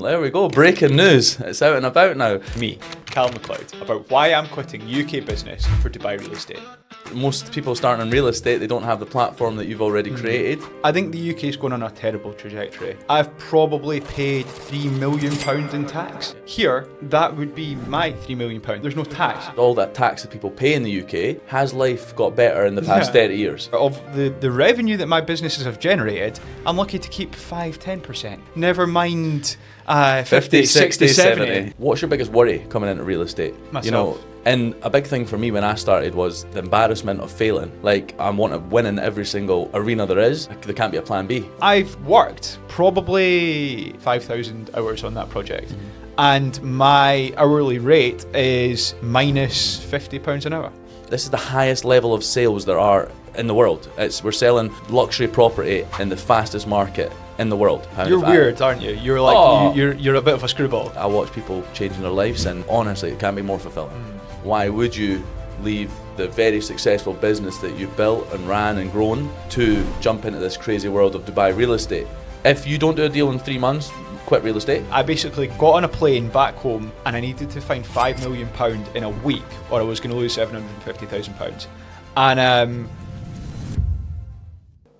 There we go, breaking news. It's out and about now. Me, Calum White, about why I'm quitting UK business for Dubai real estate. Most people starting in real estate, they don't have the platform that you've already created. I think the UK is going on a terrible trajectory. I've probably paid £3 million in tax. Here, that would be my £3 million. There's no tax. All that tax that people pay in the UK, has life got better in the past 30 years? Of the revenue that my businesses have generated, I'm lucky to keep 5-10%. Never mind 50, 60, 70. What's your biggest worry coming into real estate? Myself. You know, and a big thing for me when I started was the embarrassment of failing. Like, I want to win in every single arena there is. There can't be a plan B. I've worked probably 5,000 hours on that project. And my hourly rate is minus £50 an hour. This is the highest level of sales there are in the world. We're selling luxury property in the fastest market in the world. You're weird, aren't you? You're like, you're a bit of a screwball. I watch people changing their lives, and honestly, it can't be more fulfilling. Why would you leave the very successful business that you've built and ran and grown to jump into this crazy world of Dubai real estate? If you don't do a deal in 3 months, quit real estate. I basically got on a plane back home and I needed to find £5 million in a week or I was going to lose £750,000. And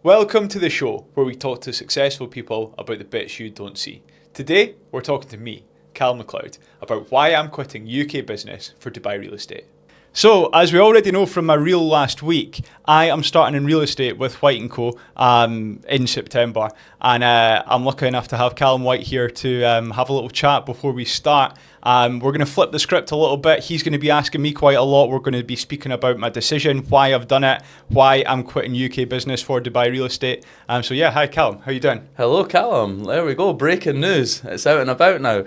welcome to the show where we talk to successful people about the bits you don't see. Today, we're talking to me, Calum MacLeod, about why I'm quitting UK business for Dubai real estate. So, as we already know from my reel last week, I am starting in real estate with White & Co. In September. And I'm lucky enough to have Calum White here to have a little chat before we start. We're going to flip the script a little bit. He's going to be asking me quite a lot. We're going to be speaking about my decision, why I've done it, why I'm quitting UK business for Dubai real estate. So yeah, hi Calum, how you doing? Hello Calum, there we go, breaking news. It's out and about now.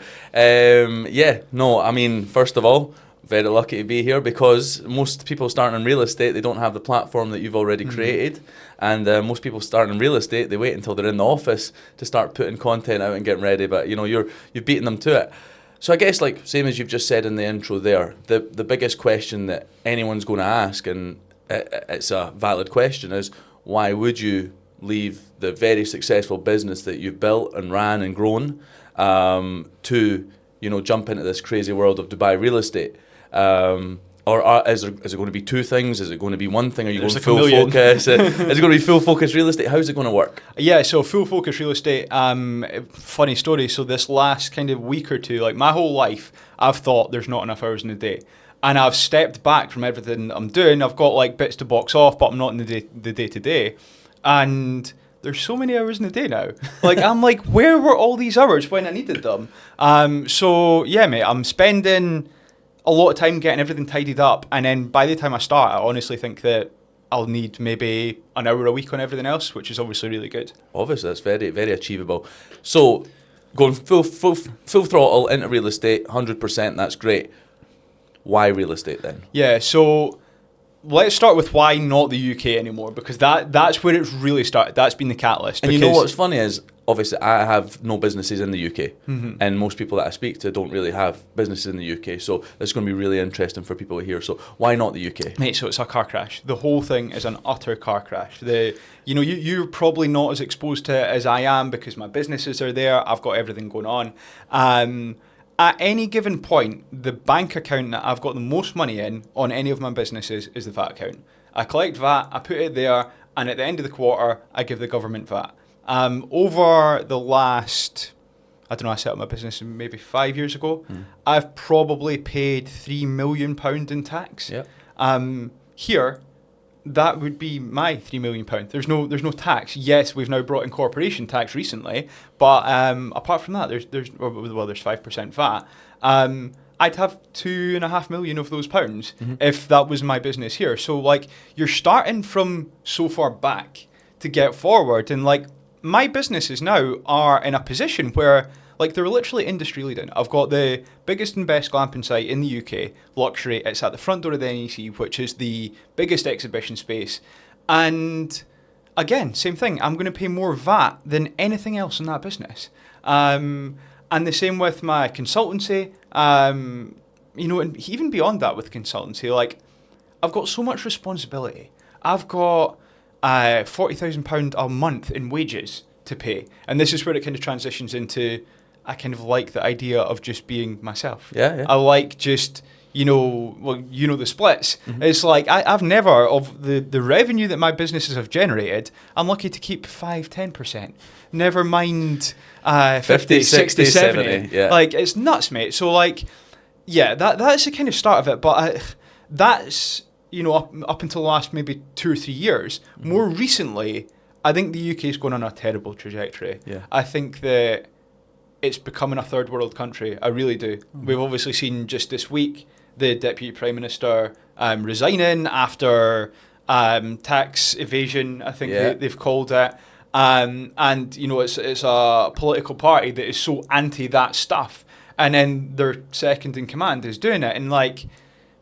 First of all, very lucky to be here because most people starting in real estate, they don't have the platform that you've already created. And most people starting in real estate, they wait until they're in the office to start putting content out and getting ready. But you know, you've beaten them to it. So I guess, like, same as you've just said in the intro there, the biggest question that anyone's going to ask, and it's a valid question, is why would you leave the very successful business that you've built and ran and grown to, you know, jump into this crazy world of Dubai real estate? Is it going to be two things? Is it going to be one thing? Are you going full focus? Is it going to be full focus real estate? How's it going to work? Yeah, so full focus real estate, funny story. So this last kind of week or two, like my whole life, I've thought there's not enough hours in the day. And I've stepped back from everything I'm doing. I've got like bits to box off, but I'm not in the day-to-day. And there's so many hours in the day now. Like, I'm like, where were all these hours when I needed them? So yeah, mate, I'm spending a lot of time getting everything tidied up, and then by the time I start, I honestly think that I'll need maybe an hour a week on everything else, which is obviously really good. Obviously, that's very, very achievable. So, going full throttle into real estate, 100%, that's great. Why real estate then? Yeah, so let's start with why not the UK anymore, because that's where it's really started. That's been the catalyst. And you know what's funny is, obviously, I have no businesses in the UK, and most people that I speak to don't really have businesses in the UK, so it's going to be really interesting for people here. So why not the UK? Mate, so it's a car crash. The whole thing is an utter car crash. You're probably not as exposed to it as I am because my businesses are there. I've got everything going on. At any given point, the bank account that I've got the most money in on any of my businesses is the VAT account. I collect VAT, I put it there, and at the end of the quarter, I give the government VAT. Over the last, I set up my business maybe 5 years ago, I've probably paid £3 million in tax. Yeah. Here, that would be my £3 million. There's no tax. Yes, we've now brought in corporation tax recently, but apart from that, there's 5% VAT. I'd have £2.5 million of those pounds if that was my business here. So like, you're starting from so far back to get forward, and like, my businesses now are in a position where, like, they're literally industry leading. I've got the biggest and best glamping site in the UK, luxury. It's at the front door of the NEC, which is the biggest exhibition space. And again, same thing. I'm going to pay more VAT than anything else in that business. And the same with my consultancy. And even beyond that with consultancy, like, I've got so much responsibility. I've got £40,000 a month in wages to pay. And this is where it kind of transitions into I kind of like the idea of just being myself. Yeah. I like just, the splits. It's like I've never, of the revenue that my businesses have generated, I'm lucky to keep 5-10%. Never mind 50, 60, 70. Yeah. Like, it's nuts, mate. So, like, yeah, that's the kind of start of it. But that's, up until the last maybe 2 or 3 years. More recently, I think the UK is going on a terrible trajectory. Yeah. I think that it's becoming a third world country. I really do. We've obviously seen just this week the Deputy Prime Minister resigning after tax evasion, I think they've called it. And, it's a political party that is so anti that stuff. And then their second in command is doing it. And, like,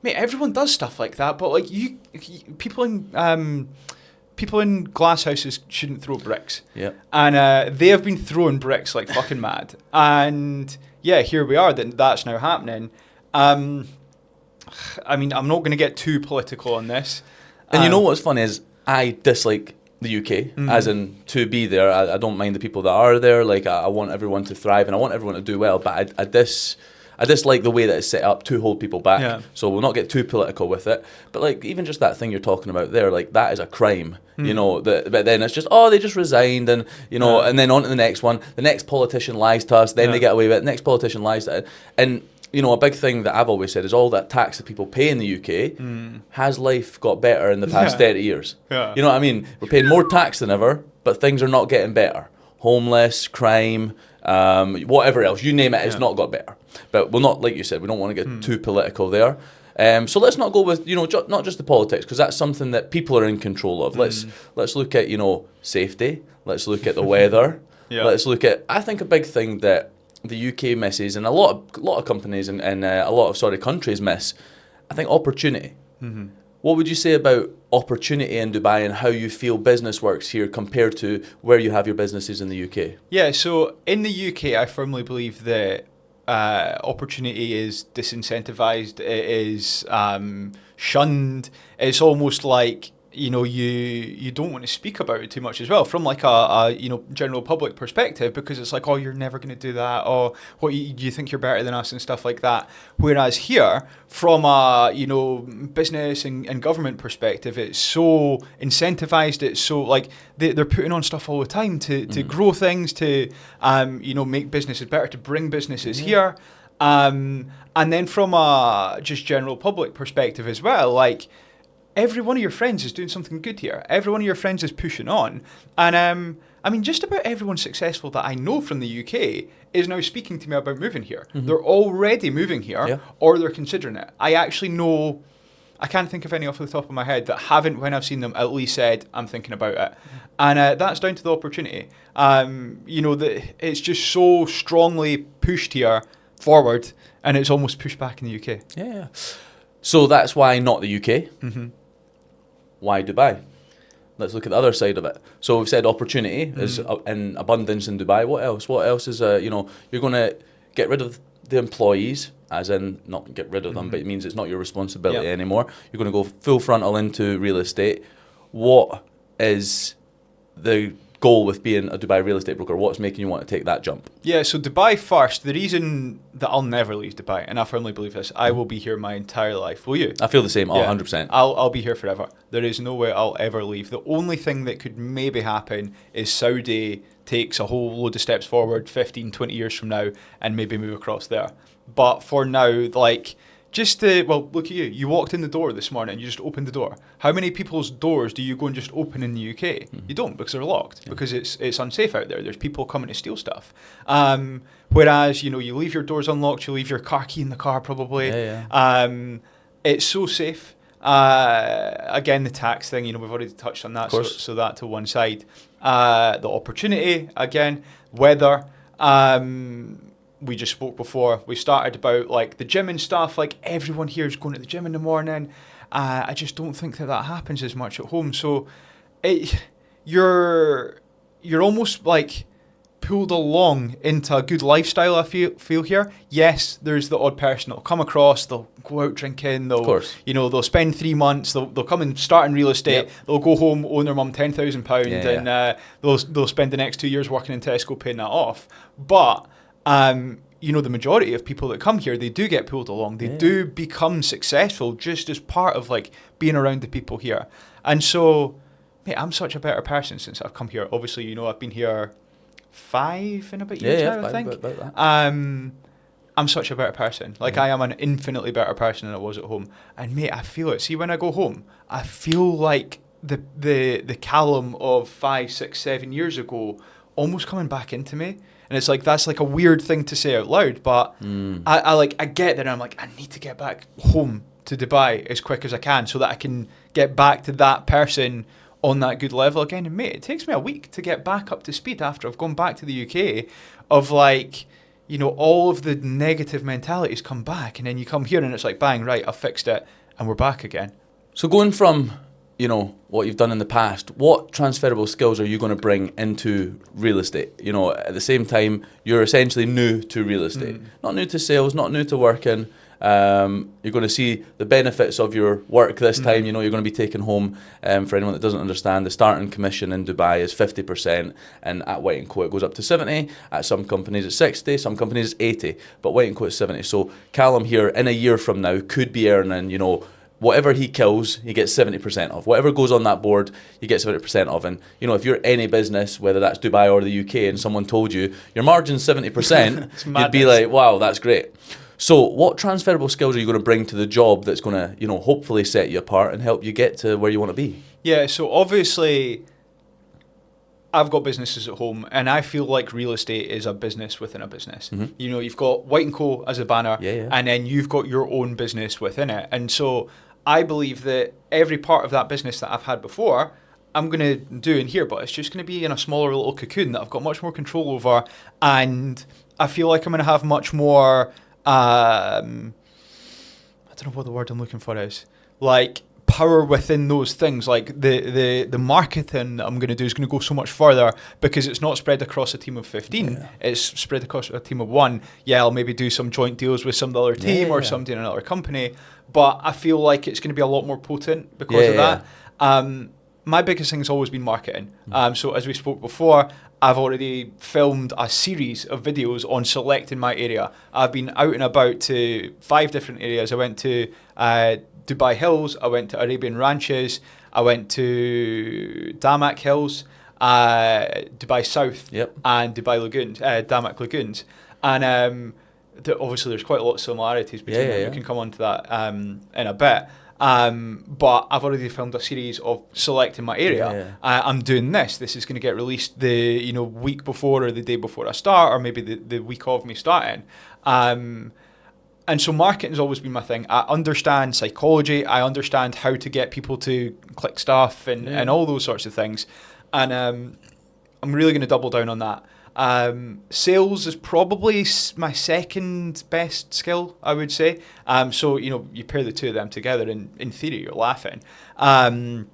mate, everyone does stuff like that. But, like, people in glass houses shouldn't throw bricks. Yeah. And they have been throwing bricks like fucking mad. And, yeah, here we are. That's now happening. I mean, I'm not going to get too political on this. And you know what's funny is I dislike the UK, as in to be there. I don't mind the people that are there. Like, I want everyone to thrive and I want everyone to do well. But I dislike the way that it's set up to hold people back. Yeah. So we'll not get too political with it. But, like, even just that thing you're talking about there, like, that is a crime. But then it's just, they just resigned and, and then on to the next one. The next politician lies to us, then they get away with it. The next politician lies to it. And, a big thing that I've always said is all that tax that people pay in the UK, has life got better in the past 30 years? Yeah. You know what I mean? We're paying more tax than ever, but things are not getting better. Homeless, crime, whatever else, you name it, it's not got better. But we'll not, like you said, we don't want to get too political there. So let's not go with, not just the politics, because that's something that people are in control of. Let's look at, safety. Let's look at the weather. Let's look at, I think a big thing that the UK misses, and a lot of companies and a lot of countries miss, I think opportunity. What would you say about opportunity in Dubai and how you feel business works here compared to where you have your businesses in the UK? Yeah, so in the UK, I firmly believe that opportunity is disincentivized. It is shunned. It's almost like you don't want to speak about it too much as well, from like a general public perspective, because it's like, you're never going to do that, or what you think you're better than us and stuff like that. Whereas here, from a business and government perspective, it's so incentivized. It's so like they're putting on stuff all the time to grow things, to make businesses better, to bring businesses here. And then from a just general public perspective as well, like, every one of your friends is doing something good here. Every one of your friends is pushing on. And I mean, just about everyone successful that I know from the UK is now speaking to me about moving here. They're already moving here, or they're considering it. I actually know, I can't think of any off the top of my head that haven't, when I've seen them, at least said, I'm thinking about it. And that's down to the opportunity. That it's just so strongly pushed here forward, and it's almost pushed back in the UK. Yeah. So that's why not the UK. Why Dubai? Let's look at the other side of it. So we've said opportunity is in abundance in Dubai. What else? What else is, you're going to get rid of the employees, as in not get rid of them, but it means it's not your responsibility anymore. You're going to go full frontal into real estate. What is the goal with being a Dubai real estate broker? What's making you want to take that jump? Yeah, so Dubai first. The reason that I'll never leave Dubai, and I firmly believe this, I will be here my entire life. Will you? I feel the same, 100%. I'll be here forever. There is no way I'll ever leave. The only thing that could maybe happen is Saudi takes a whole load of steps forward 15, 20 years from now and maybe move across there. But for now, like, look at you. You walked in the door this morning. You just opened the door. How many people's doors do you go and just open in the UK? You don't, because they're locked, because it's unsafe out there. There's people coming to steal stuff. Whereas, you leave your doors unlocked, you leave your car key in the car probably. It's so safe. Again, the tax thing, we've already touched on that, so that to one side. The opportunity, again, weather. We just spoke before. We started about like the gym and stuff. Like, everyone here is going to the gym in the morning. I just don't think that happens as much at home. So you're almost like pulled along into a good lifestyle, I feel here. Yes, there's the odd person that'll come across, they'll go out drinking, they'll spend 3 months, they'll come and start in real estate, they'll go home, owe their mum £10,000 and they'll spend the next 2 years working in Tesco paying that off. But you know, the majority of people that come here, they do get pulled along. They do become successful just as part of like being around the people here. And so, mate, I'm such a better person since I've come here. Obviously, you know, I've been here 5 and a bit years now, I think. About that. I'm such a better person. Like, I am an infinitely better person than I was at home. And mate, I feel it. See, when I go home, I feel like the Calum of 5, 6, 7 years ago almost coming back into me. And it's like, that's like a weird thing to say out loud, but I get that, and I'm like, I need to get back home to Dubai as quick as I can so that I can get back to that person on that good level again. And mate, it takes me a week to get back up to speed after I've gone back to the UK of like, you know, all of the negative mentalities come back, and then you come here and it's like, bang, right, I've fixed it and we're back again. So going from, you know, what you've done in the past, what transferable skills are you going to bring into real estate? You know, at the same time, you're essentially new to real estate. Not new to sales, not new to working. You're going to see the benefits of your work this time. You know, you're going to be taking home, for anyone that doesn't understand, the starting commission in Dubai is 50%, and at White & Co it goes up to 70, at some companies it's 60, some companies it's 80, but White & Co is 70. So Calum here, in a year from now, could be earning, you know, whatever he kills, he gets 70% of. Whatever goes on that board, you get 70% of. And, you know, if you're any business, whether that's Dubai or the UK, and someone told you, your margin's 70%, you'd be like, wow, that's great. So what transferable skills are you going to bring to the job that's going to, you know, hopefully set you apart and help you get to where you want to be? Yeah, so obviously I've got businesses at home, and I feel like real estate is a business within a business. You know, you've got White & Co as a banner, and then you've got your own business within it. And so I believe that every part of that business that I've had before, I'm going to do in here, but it's just going to be in a smaller little cocoon that I've got much more control over, and I feel like I'm going to have much more, I don't know what the word I'm looking for is, like power within those things. Like the marketing that I'm going to do is going to go so much further because it's not spread across a team of 15. It's spread across a team of 1. Yeah, I'll maybe do some joint deals with some other team or somebody in another company, but I feel like it's going to be a lot more potent because of that. My biggest thing has always been marketing. So as we spoke before, I've already filmed a series of videos on selecting my area. I've been out and about to 5 different areas. I went to Dubai Hills, I went to Arabian Ranches, I went to Damac Hills, Dubai South, and Dubai Lagoons, Damac Lagoons. And obviously there's quite a lot of similarities between them. We can come on to that in a bit. But I've already filmed a series of selecting my area. I'm doing this. This is going to get released the week before or the day before I start, or maybe the week of me starting. And so marketing's always been my thing. I understand psychology. I understand how to get people to click stuff and all those sorts of things. And I'm really going to double down on that. Sales is probably my second best skill, I would say. So, you pair the two of them together, and in theory, you're laughing. I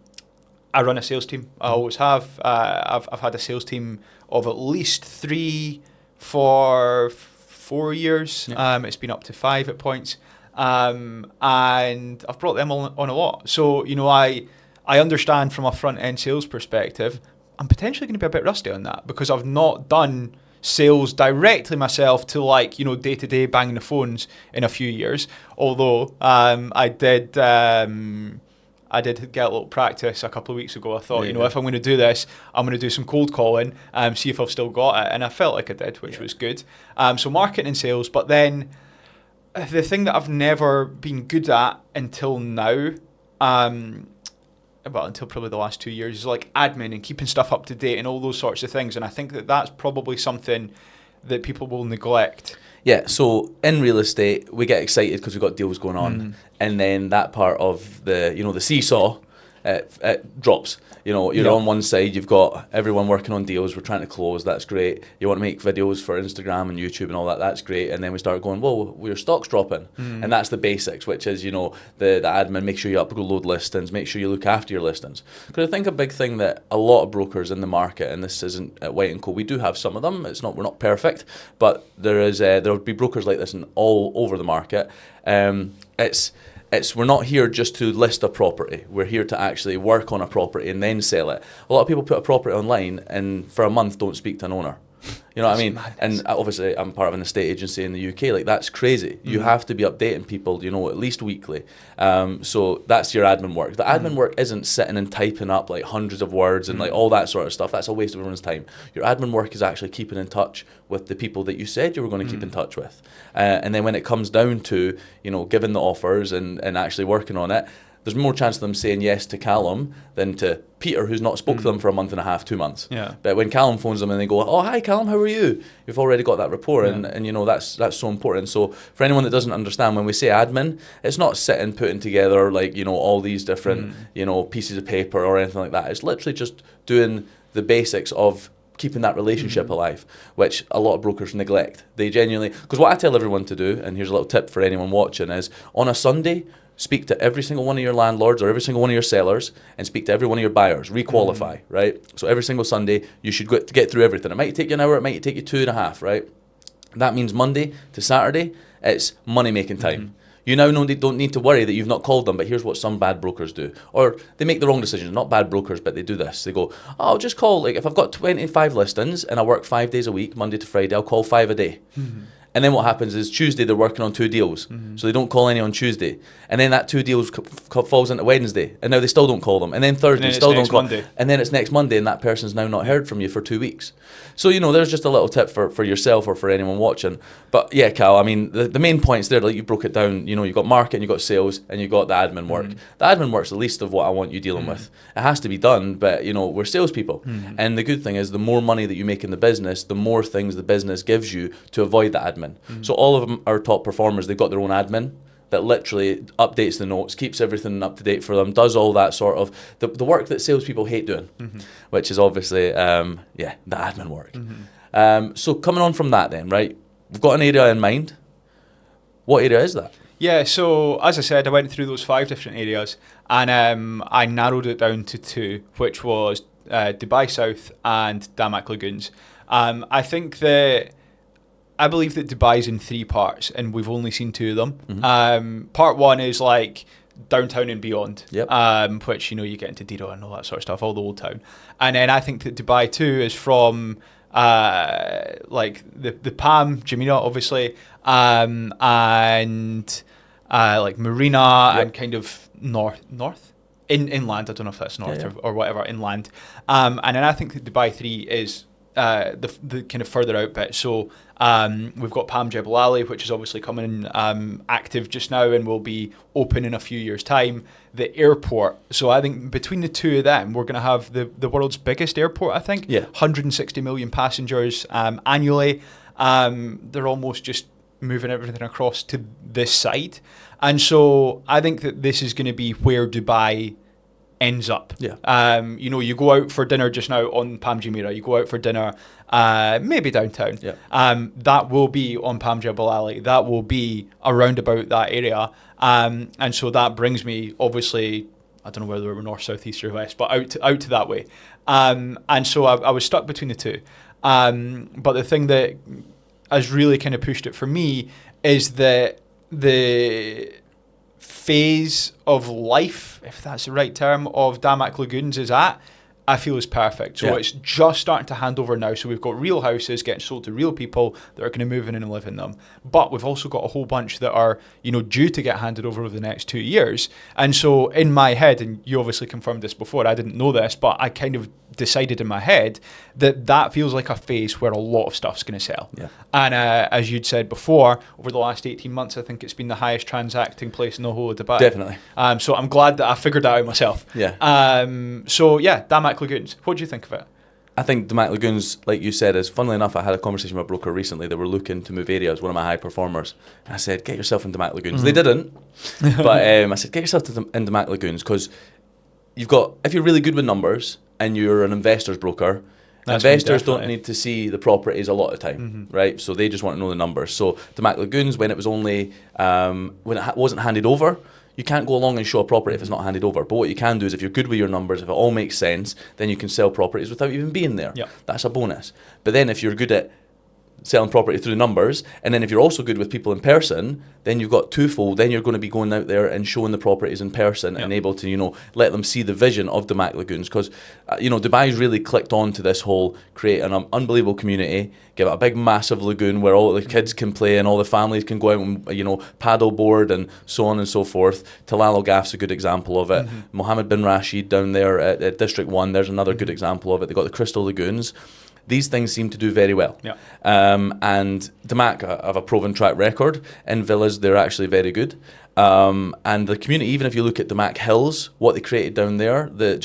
run a sales team. I always have. I've had a sales team of at least 3 for 4 years. It's been up to 5 at points. And I've brought them on a lot. So, I understand from a front-end sales perspective, I'm potentially going to be a bit rusty on that because I've not done sales directly myself to day-to-day banging the phones in a few years. Although I did get a little practice a couple of weeks ago. I thought, if I'm going to do this, I'm going to do some cold calling, see if I've still got it. And I felt like I did, which was good. So marketing and sales. But then the thing that I've never been good at until now, until probably the last 2 years, is like admin and keeping stuff up to date and all those sorts of things. And I think that that's probably something that people will neglect. Yeah, so in real estate, we get excited because we've got deals going on. And then that part of the seesaw, it drops. You're on one side, you've got everyone working on deals, we're trying to close, that's great. You want to make videos for Instagram and YouTube and all that, that's great. And then we start going, whoa, your stock's dropping. And that's the basics, which is, the admin, make sure you upload listings, make sure you look after your listings. Because I think a big thing that a lot of brokers in the market, and this isn't at White & Co, we do have some of them, we're not perfect, but there'll be brokers like this in all over the market. We're not here just to list a property. We're here to actually work on a property and then sell it. A lot of people put a property online and for a month don't speak to an owner. You know what I That's mean? madness. And obviously, I'm part of an estate agency in the UK. Like, that's crazy. You have to be updating people, you know, at least weekly. So that's your admin work. The admin work isn't sitting and typing up like hundreds of words and like all that sort of stuff. That's a waste of everyone's time. Your admin work is actually keeping in touch with the people that you said you were going to keep in touch with. And then when it comes down to, you know, giving the offers and actually working on it, there's more chance of them saying yes to Calum than to Peter, who's not spoke to them for a month and a half, 2 months. Yeah. But when Calum phones them and they go, "Oh, hi Calum, how are you?" You've already got that rapport, Yeah. and you know that's so important. So for anyone that doesn't understand, when we say admin, it's not sitting putting together like, you know, all these different you know, pieces of paper or anything like that. It's literally just doing the basics of keeping that relationship alive, which a lot of brokers neglect. They genuinely, because what I tell everyone to do, and here's a little tip for anyone watching, is on a Sunday, speak to every single one of your landlords or every single one of your sellers and speak to every one of your buyers, requalify, right? So every single Sunday, you should get through everything. It might take you an hour, it might take you 2.5, right? That means Monday to Saturday, it's money-making time. You now don't need to worry that you've not called them, but here's what some bad brokers do. Or they make the wrong decisions. Not bad brokers, but they do this. They go, "Oh, I'll just call, like, if I've got 25 listings and I work 5 days a week, Monday to Friday, I'll call 5 a day." And then what happens is Tuesday they're working on 2 deals, so they don't call any on Tuesday, and then that 2 deals falls into Wednesday, and now they still don't call them, and then Thursday then still it's don't next call, Monday. and then it's next Monday, and that person's now not heard from you for 2 weeks. So you know, there's just a little tip for yourself or for anyone watching. But yeah, Cal, I mean, the main points there, like you broke it down. You know, you've got marketing, you've got sales, and you've got the admin work. The admin work's the least of what I want you dealing with. It has to be done, but you know, we're salespeople, and the good thing is the more money that you make in the business, the more things the business gives you to avoid the admin. So all of them are top performers. They've got their own admin that literally updates the notes, keeps everything up to date for them, does all that sort of the work that salespeople hate doing, which is obviously the admin work. So coming on from that then, right, we've got an area in mind. What area is that? Yeah, so as I said, I went through those 5 different areas, and I narrowed it down to 2, which was Dubai South and Damac Lagoons. I believe that Dubai's in 3 parts, and we've only seen 2 of them. Part 1 is like downtown and beyond, which, you know, you get into Dira and all that sort of stuff, all the old town. And then I think that Dubai 2 is from like the Palm, Jumeirah, obviously, and like Marina and kind of north. Inland, I don't know if that's north or whatever, inland. And then I think that Dubai 3 is the kind of further out bit. So we've got Palm Jebel Ali, which is obviously coming active just now and will be open in a few years' time. The airport. So I think between the 2 of them, we're going to have the world's biggest airport, I think. 160 million passengers annually. They're almost just moving everything across to this side. And so I think that this is going to be where Dubai ends up. You know, you go out for dinner just now on Palm Jumeirah, you go out for dinner maybe downtown. That will be on Palm Jebel Ali. That will be around about that area. And so that brings me, obviously, I don't know whether we're north, south, east or west, but out to that way. And so I was stuck between the 2. But the thing that has really kind of pushed it for me is that the phase of life, if that's the right term, of Damac Lagoons is at, I feel is perfect. So it's just starting to hand over now. So we've got real houses getting sold to real people that are going to move in and live in them. But we've also got a whole bunch that are, you know, due to get handed over the next 2 years. And so in my head, and you obviously confirmed this before, I didn't know this, but I kind of decided in my head that feels like a phase where a lot of stuff's going to sell. And as you'd said before, over the last 18 months, I think it's been the highest transacting place in the whole of Dubai. Definitely. So I'm glad that I figured that out myself. So yeah, Damac Lagoons. What do you think of it? I think Damac Lagoons, like you said, is funnily enough, I had a conversation with a broker recently that were looking to move areas, one of my high performers. And I said, get yourself in Damac Lagoons. They didn't. But I said, get yourself in Damac Lagoons because you've got, if you're really good with numbers and you're an investor's broker, investors don't need to see the properties a lot of time, right? So they just want to know the numbers. So Damac Lagoons, when it was only, when it wasn't handed over, you can't go along and show a property if it's not handed over. But what you can do is if you're good with your numbers, if it all makes sense, then you can sell properties without even being there. That's a bonus. But then if you're good at selling property through numbers, and then if you're also good with people in person, then you've got twofold. Then you're going to be going out there and showing the properties in person and able to, let them see the vision of Damac Lagoons, because, Dubai's really clicked on to this whole create an unbelievable community, give it a big massive lagoon where all the kids can play and all the families can go out and, paddle board and so on and so forth. Talal Al Ghaf's a good example of it. Mohammed bin Rashid down there at District 1, there's another good example of it. They've got the Crystal Lagoons. These things seem to do very well. Yeah. And Damac have a proven track record. In villas, they're actually very good. And the community, even if you look at Damac Hills, what they created down there, the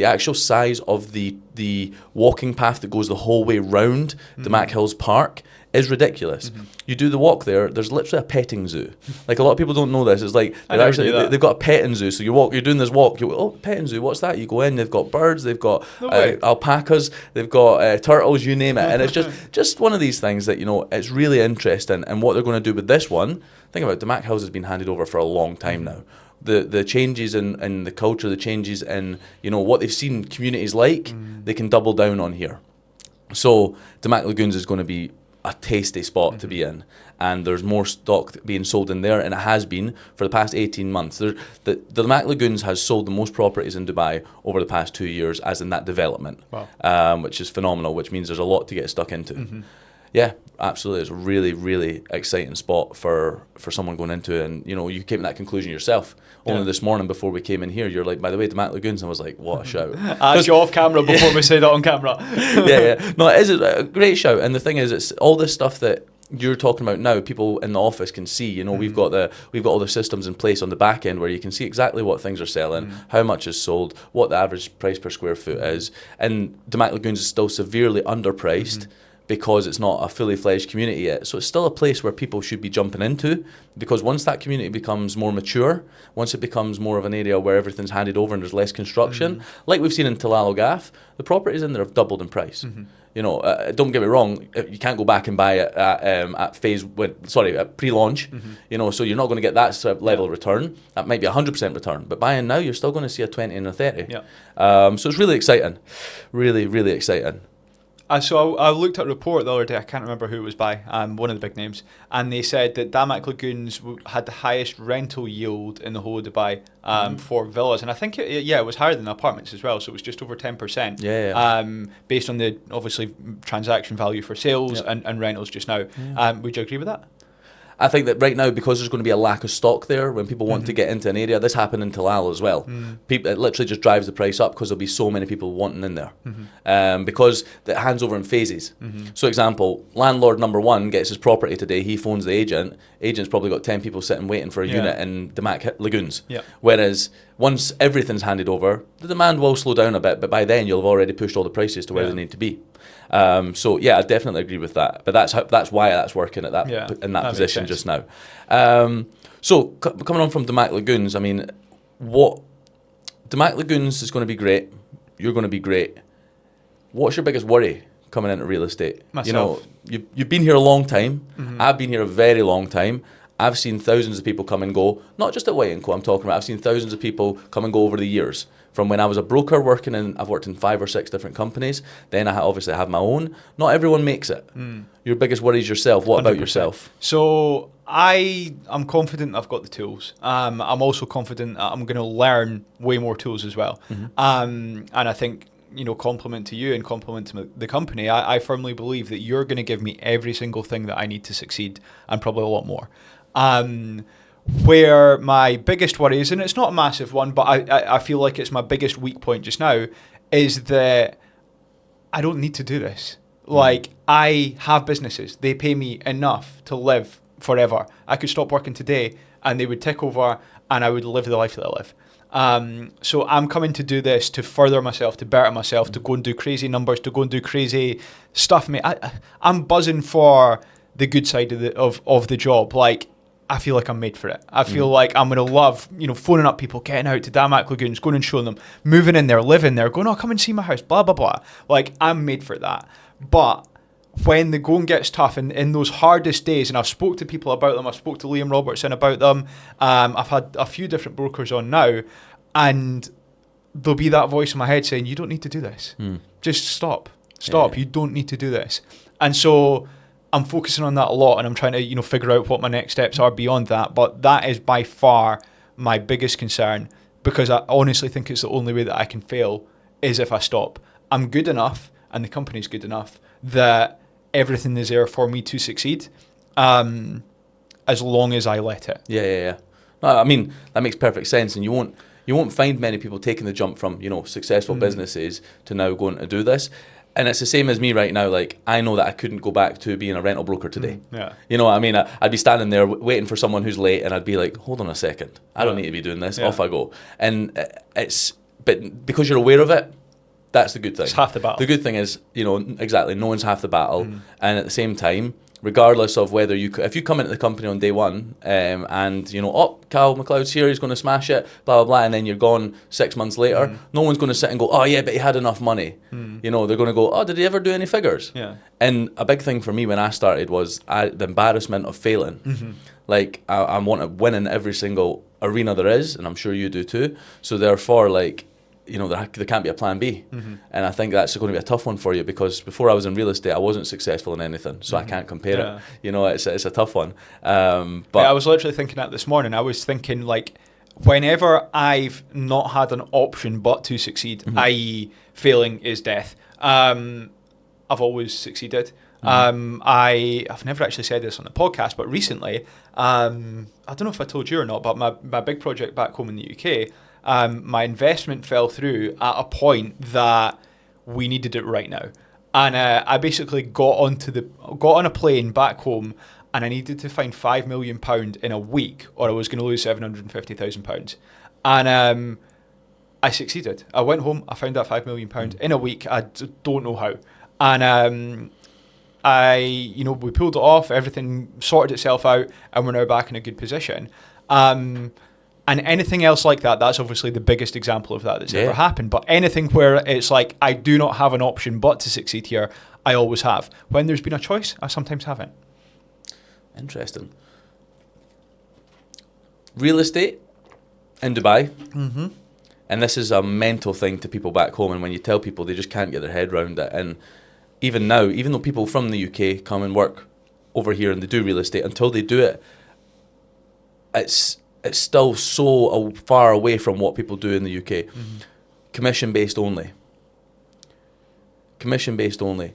actual size of the walking path that goes the whole way round Damac Hills Park is ridiculous. You do the walk there, there's literally a petting zoo. Like, a lot of people don't know this. It's like they've got a petting zoo. So you're doing this walk, you go, oh, petting zoo, what's that? You go in, they've got birds, they've got alpacas, they've got turtles, you name it. And it's just one of these things that, it's really interesting. And what they're going to do with this one, think about it, Damac House has been handed over for a long time now. The changes in the culture, the changes in, what they've seen communities like, they can double down on here. So Damac Lagoons is going to be a tasty spot to be in, and there's more stock being sold in there, and it has been for the past 18 months. The Damac Lagoons has sold the most properties in Dubai over the past 2 years, as in that development. Wow. Which is phenomenal, which means there's a lot to get stuck into. Yeah, absolutely. It's a really, really exciting spot for someone going into it. And, you came to that conclusion yourself. Only this morning before we came in here, you're like, by the way, Damac Lagoons. And I was like, what a shout. I asked you off camera before we said it on camera. yeah. No, it is a great shout. And the thing is, it's all this stuff that you're talking about now, people in the office can see. We've got all the systems in place on the back end where you can see exactly what things are selling, how much is sold, what the average price per square foot is. And Damac Lagoons is still severely underpriced. Because it's not a fully fledged community yet. So it's still a place where people should be jumping into, because once that community becomes more mature, once it becomes more of an area where everything's handed over and there's less construction, like we've seen in Talal Al Ghaf, the properties in there have doubled in price. Don't get me wrong, you can't go back and buy it at pre-launch, so you're not going to get that sort of level of return. That might be 100% return, but buying now, you're still going to see a 20 and a 30. So it's really exciting, really, really exciting. So I looked at a report the other day, I can't remember who it was by, one of the big names, and they said that Damac Lagoons had the highest rental yield in the whole of Dubai for villas, and I think it was higher than apartments as well, so it was just over 10%, based on the, obviously, transaction value for sales and rentals just now. Would you agree with that? I think that right now, because there's going to be a lack of stock there, when people want to get into an area, this happened in Talal as well. People, it literally just drives the price up because there'll be so many people wanting in there. Because it hands over in phases. So, example, landlord number one gets his property today, he phones the agent. Agent's probably got 10 people sitting waiting for a unit in Damac Lagoons. Whereas once everything's handed over, the demand will slow down a bit, but by then you'll have already pushed all the prices to where they need to be. So I definitely agree with that. But that's why that's working at in that position just now. So coming on from Damac Lagoons, I mean, Damac Lagoons is going to be great. You're going to be great. What's your biggest worry coming into real estate? Myself. You've been here a long time. I've been here a very long time. I've seen thousands of people come and go, not just at White & Co. I'm talking about. I've seen thousands of people come and go over the years. From when I was a broker I've worked in 5 or 6 different companies. Then I obviously have my own. Not everyone makes it. Your biggest worry is yourself. What 100%. About yourself? So I'm confident I've got the tools. I'm also confident I'm going to learn way more tools as well. And I think, compliment to you and compliment to the company, I firmly believe that you're going to give me every single thing that I need to succeed, and probably a lot more. Where my biggest worry is, and it's not a massive one, but I feel like it's my biggest weak point just now, is that I don't need to do this. Like, I have businesses. They pay me enough to live forever. I could stop working today and they would tick over and I would live the life that I live. So I'm coming to do this to further myself, to better myself, to go and do crazy numbers, to go and do crazy stuff. I'm buzzing for the good side of the job. Like, I feel like I'm made for it. I feel like I'm going to love, phoning up people, getting out to Damac Lagoons, going and showing them, moving in there, living there, going, oh, come and see my house, blah, blah, blah. Like, I'm made for that. But when the going gets tough and in those hardest days, and I've spoke to people about them, I've spoke to Liam Robertson about them, I've had a few different brokers on now, and there'll be that voice in my head saying, you don't need to do this. Just stop. You don't need to do this. And so I'm focusing on that a lot, and I'm trying to, figure out what my next steps are beyond that. But that is by far my biggest concern, because I honestly think it's the only way that I can fail is if I stop. I'm good enough, and the company's good enough, that everything is there for me to succeed, as long as I let it. Yeah. No, I mean, that makes perfect sense, and you won't find many people taking the jump from, successful businesses to now going to do this. And it's the same as me right now. Like, I know that I couldn't go back to being a rental broker today. Yeah. You know what I mean? I'd be standing there waiting for someone who's late, and I'd be like, hold on a second. I don't need to be doing this. Yeah. Off I go. And but because you're aware of it, that's the good thing. It's half the battle. The good thing is, exactly, no one's half the battle. And at the same time, regardless of whether if you come into the company on day one, and Calum MacLeod's here, he's going to smash it, blah blah blah, and then you're gone 6 months later, no one's going to sit and go, oh yeah, but he had enough money. They're going to go, oh, did he ever do any figures? Yeah. And a big thing for me when I started was the embarrassment of failing. Like, I want to win in every single arena there is, and I'm sure you do too. So therefore, like, there can't be a plan B. And I think that's going to be a tough one for you, because before I was in real estate, I wasn't successful in anything, so I can't compare it. It's a tough one. But I was literally thinking that this morning. I was thinking, like, whenever I've not had an option but to succeed, i.e. failing is death, I've always succeeded. I've never actually said this on the podcast, but recently, I don't know if I told you or not, but my big project back home in the UK, my investment fell through at a point that we needed it right now. And I basically got on a plane back home, and I needed to find £5 million in a week, or I was going to lose £750,000. And I succeeded. I went home, I found that £5 million in a week. I don't know how. And we pulled it off, everything sorted itself out, and we're now back in a good position. And anything else like that, that's obviously the biggest example of that that's ever happened. But anything where it's like, I do not have an option but to succeed here, I always have. When there's been a choice, I sometimes haven't. Interesting. Real estate in Dubai. And this is a mental thing to people back home. And when you tell people, they just can't get their head around it. And even now, even though people from the UK come and work over here and they do real estate, until they do it, it's still so far away from what people do in the UK. Commission-based only. Commission-based only.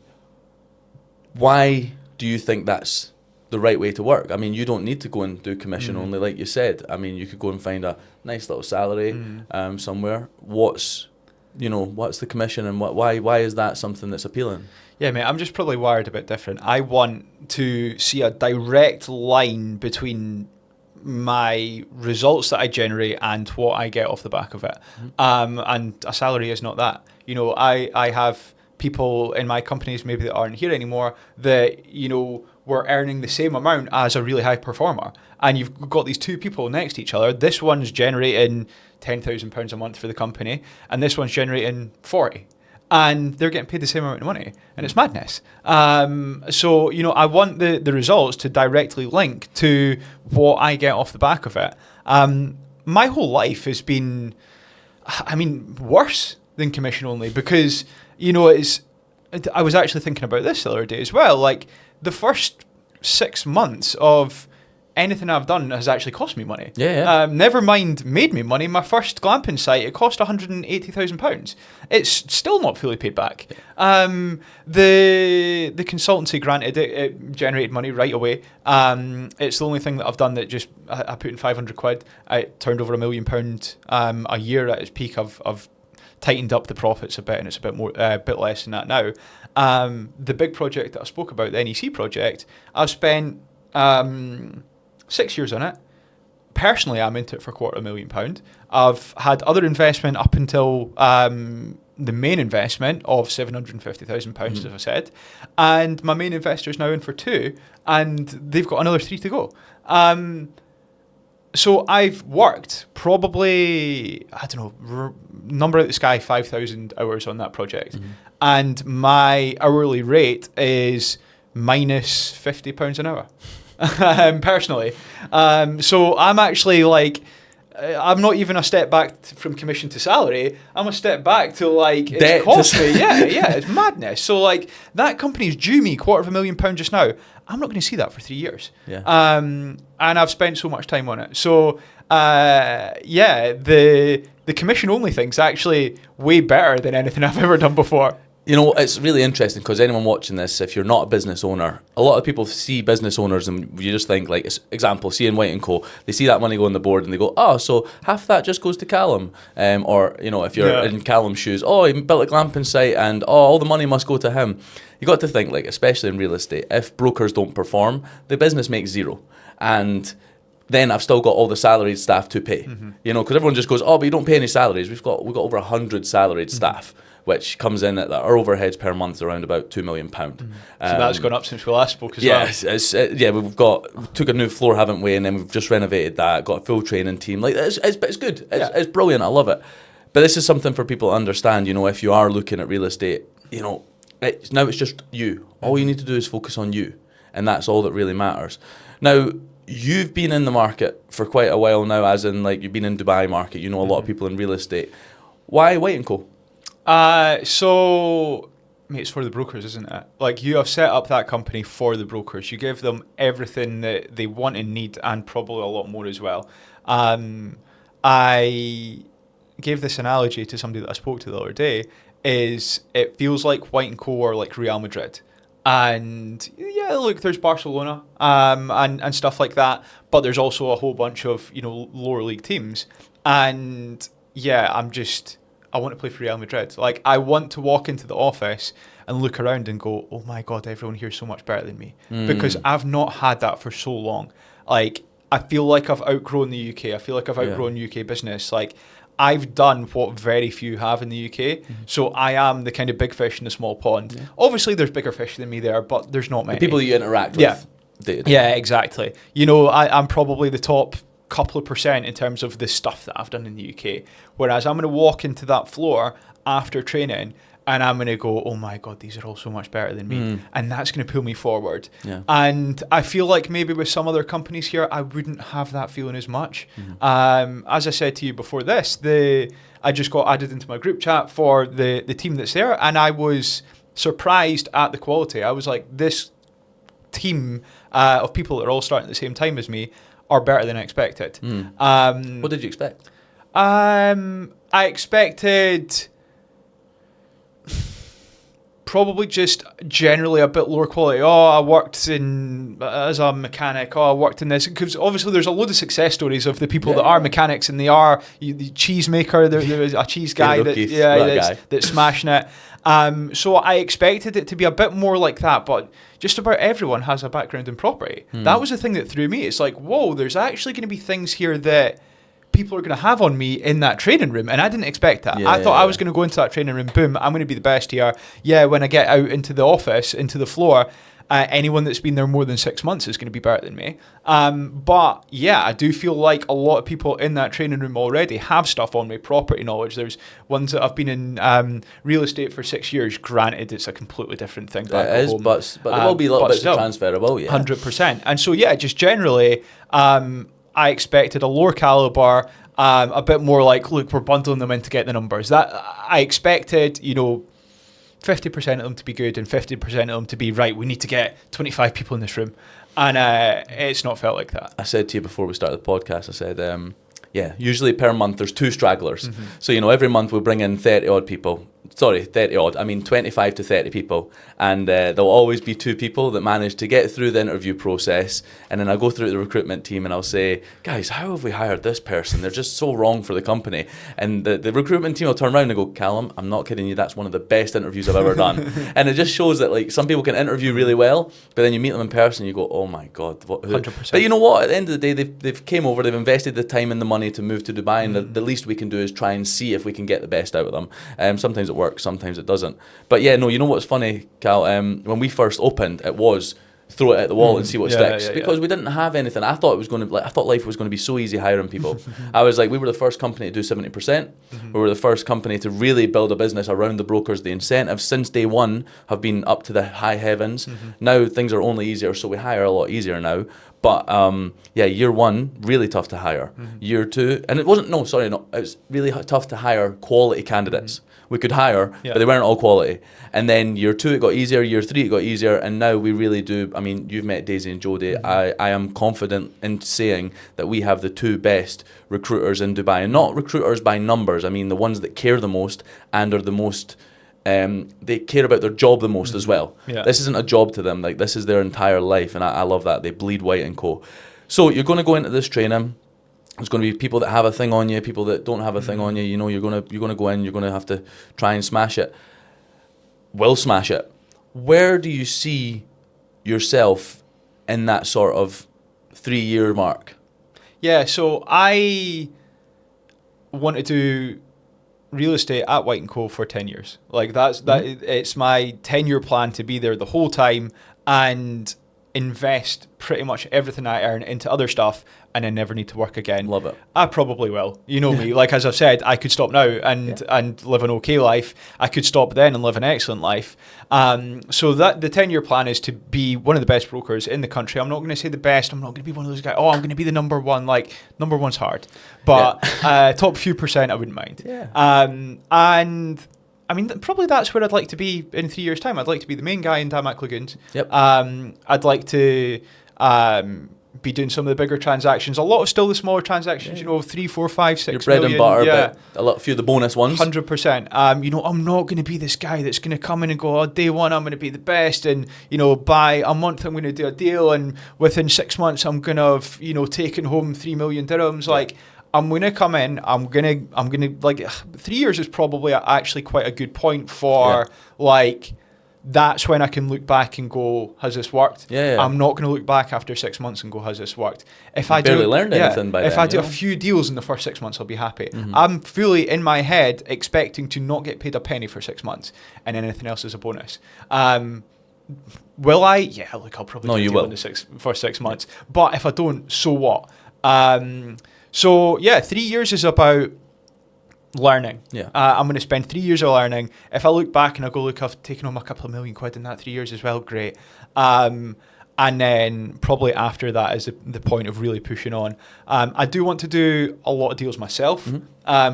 Why do you think that's the right way to work? I mean, you don't need to go and do commission only, like you said. I mean, you could go and find a nice little salary somewhere. What's the commission, and why is that something that's appealing? Yeah, mate, I'm just probably wired a bit different. I want to see a direct line between my results that I generate and what I get off the back of it. And a salary is not that. I have people in my companies maybe that aren't here anymore that, were earning the same amount as a really high performer. And you've got these two people next to each other. This one's generating £10,000 a month for the company, and this one's generating 40. And they're getting paid the same amount of money, and it's madness. So, I want the results to directly link to what I get off the back of it. My whole life has been, worse than commission only, because, I was actually thinking about this the other day as well. Like, the first 6 months of anything I've done has actually cost me money. Never mind made me money. My first glamping site, it cost £180,000. It's still not fully paid back. The consultancy, granted, it generated money right away. It's the only thing that I've done that just I put in £500. I turned over £1 million a year at its peak. I've tightened up the profits a bit, and it's a bit less than that now. The big project that I spoke about, the NEC project, I've spent 6 years on it. Personally, I'm into it for £250,000. I've had other investment up until the main investment of £750,000, as I said, and my main investor is now in for 2, and they've got another 3 to go. So I've worked probably, number out the sky, 5,000 hours on that project. And my hourly rate is minus £50 an hour, personally. So I'm actually like, I'm not even a step back from commission to salary. I'm a step back to like Debt it's cost me. Yeah, it's madness. So like that company's due me £250,000 just now. I'm not going to see that for 3 years. Yeah. And I've spent so much time on it. So the commission only thing's actually way better than anything I've ever done before. You know, it's really interesting because anyone watching this, if you're not a business owner, a lot of people see business owners and you just think, like, example, see in White and Co, they see that money go on the board and they go, oh, so half that just goes to Calum. Or, you know, if you're in Calum's shoes, oh, he built a glamping site and, oh, all the money must go to him. You got to think, like, especially in real estate, if brokers don't perform, the business makes zero. And then I've still got all the salaried staff to pay. You know, because everyone just goes, oh, but you don't pay any salaries. We've got over 100 salaried staff, which comes in at our overheads per month around about £2 million. So that's gone up since we last spoke as well. Yeah, we took a new floor, haven't we? And then we've just renovated that, got a full training team. Like it's good. It's brilliant. I love it. But this is something for people to understand. You know, if you are looking at real estate, you know, now it's just you. All you need to do is focus on you, and that's all that really matters. Now, you've been in the market for quite a while now, as in like you've been in Dubai market. You know a lot of people in real estate. Why White and Co? So, mate, it's for the brokers, isn't it? Like, you have set up that company for the brokers. You give them everything that they want and need, and probably a lot more as well. I gave this analogy to somebody that I spoke to the other day, is it feels like White & Co are like Real Madrid. And yeah, look, there's Barcelona and stuff like that, but there's also a whole bunch of, you know, lower league teams. And yeah, I want to play for Real Madrid. Like, I want to walk into the office and look around and go, oh my God, everyone here's so much better than me. Because I've not had that for so long. Like, I feel like I've outgrown the UK. I feel like I've outgrown UK business. Like, I've done what very few have in the UK. So I am the kind of big fish in a small pond. Yeah. Obviously, there's bigger fish than me there, but there's not many. The people you interact with. Yeah, exactly. You know, I'm probably the top couple of percent in terms of the stuff that I've done in the UK. Whereas I'm going to walk into that floor after training and I'm going to go, oh my God, these are all so much better than me. And that's going to pull me forward. Yeah. And I feel like maybe with some other companies here, I wouldn't have that feeling as much. As I said to you before this, I just got added into my group chat for the team that's there, and I was surprised at the quality. I was like, this team of people that are all starting at the same time as me are better than I expected. What did you expect? I expected probably just generally a bit lower quality. Oh, I worked as a mechanic. Oh, I worked in this. Because obviously there's a load of success stories of the people that are mechanics and they are the cheese maker. There's a cheese guy that's smashing it. So I expected it to be a bit more like that, but just about everyone has a background in property. That was the thing that threw me. It's like, whoa, there's actually going to be things here that people are going to have on me in that training room, and I didn't expect that. I thought I was going to go into that training room, boom, I'm going to be the best here. Yeah, when I get out into the office, into the floor, anyone that's been there more than 6 months is going to be better than me. But yeah, I do feel like a lot of people in that training room already have stuff on me, property knowledge. There's ones that have been in real estate for 6 years. Granted, it's a completely different thing. It is, but there will be a little bit of transferable, yeah. 100%. And so yeah, just generally, I expected a lower caliber, a bit more like, look, we're bundling them in to get the numbers. That I expected, you know, 50% of them to be good and 50% of them to be right. We need to get 25 people in this room, and it's not felt like that. I said to you before we started the podcast, I said, usually per month there's 2 stragglers. So, you know, every month we'll bring in 30 odd people. Sorry, 30 odd. I mean 25 to 30 people. And there'll always be 2 people that manage to get through the interview process. And then I'll go through the recruitment team and I'll say, guys, how have we hired this person? They're just so wrong for the company. And the recruitment team will turn around and go, Calum, I'm not kidding you, that's one of the best interviews I've ever done. And it just shows that, like, some people can interview really well, but then you meet them in person and you go, oh my God. 100%. But you know what? At the end of the day, they've came over, they've invested the time and the money to move to Dubai, and the least we can do is try and see if we can get the best out of them. Sometimes it works, sometimes it doesn't. But yeah, no, you know what's funny, Cal? When we first opened, it was throw it at the wall and see what sticks, yeah. because we didn't have anything. I thought life was going to be so easy hiring people. I was like, we were the first company to do 70%. We were the first company to really build a business around the brokers. The incentives since day one have been up to the high heavens. Now things are only easier, so we hire a lot easier now. But year one, really tough to hire. Year two, and it wasn't, it was really tough to hire quality candidates. We could hire, but they weren't all quality. And then year two, it got easier. Year three, it got easier. And now we really do. I mean, you've met Daisy and Jodie. I am confident in saying that we have the two best recruiters in Dubai. And not recruiters by numbers. I mean, the ones that care the most and are the most... they care about their job the most as well. This isn't a job to them. Like, this is their entire life. And I love that. They bleed white and co. So you're going to go into this training. There's going to be people that have a thing on you, people that don't have a thing on you. You know, you're going to go in, you're going to have to try and smash it. Will smash it. Where do you see yourself in that sort of 3-year mark? Yeah, so I want to do real estate at White & Co for 10 years. Like, it's my 10-year plan to be there the whole time and invest pretty much everything I earn into other stuff and then never need to work again. Love it. I probably will. You know me. Like, as I've said, I could stop now and live an okay life. I could stop then and live an excellent life. So that the 10-year plan is to be one of the best brokers in the country. I'm not going to say the best. I'm not going to be one of those guys, I'm going to be the number one. Like, number one's hard. But top few percent, I wouldn't mind. And I mean, probably that's where I'd like to be in 3 years' time. I'd like to be the main guy in Damac Lagoons. I'd like to be doing some of the bigger transactions. A lot of still the smaller transactions, 3, 4, 5, 6 your bread million. and butter, but a few of the bonus ones. 100%. I'm not going to be this guy that's going to come in and go, day one, I'm going to be the best. And, by a month, I'm going to do a deal. And within 6 months, I'm going to have, taken home 3 million dirhams. Like, I'm going to come in, I'm going to, like, 3 years is probably actually quite a good point for, like, that's when I can look back and go, has this worked? I'm not going to look back after 6 months and go, has this worked? If I barely learned anything by then. If I do a few deals in the first 6 months, I'll be happy. I'm fully in my head expecting to not get paid a penny for 6 months and anything else is a bonus. Will I? Yeah, look, I'll probably do a deal in the first 6 months. But if I don't, so what? 3 years is about learning. I'm going to spend 3 years of learning. If I look back and I go, look, I've taken home a couple of million quid in that 3 years as well, great. And then probably after that is the point of really pushing on. I do want to do a lot of deals myself.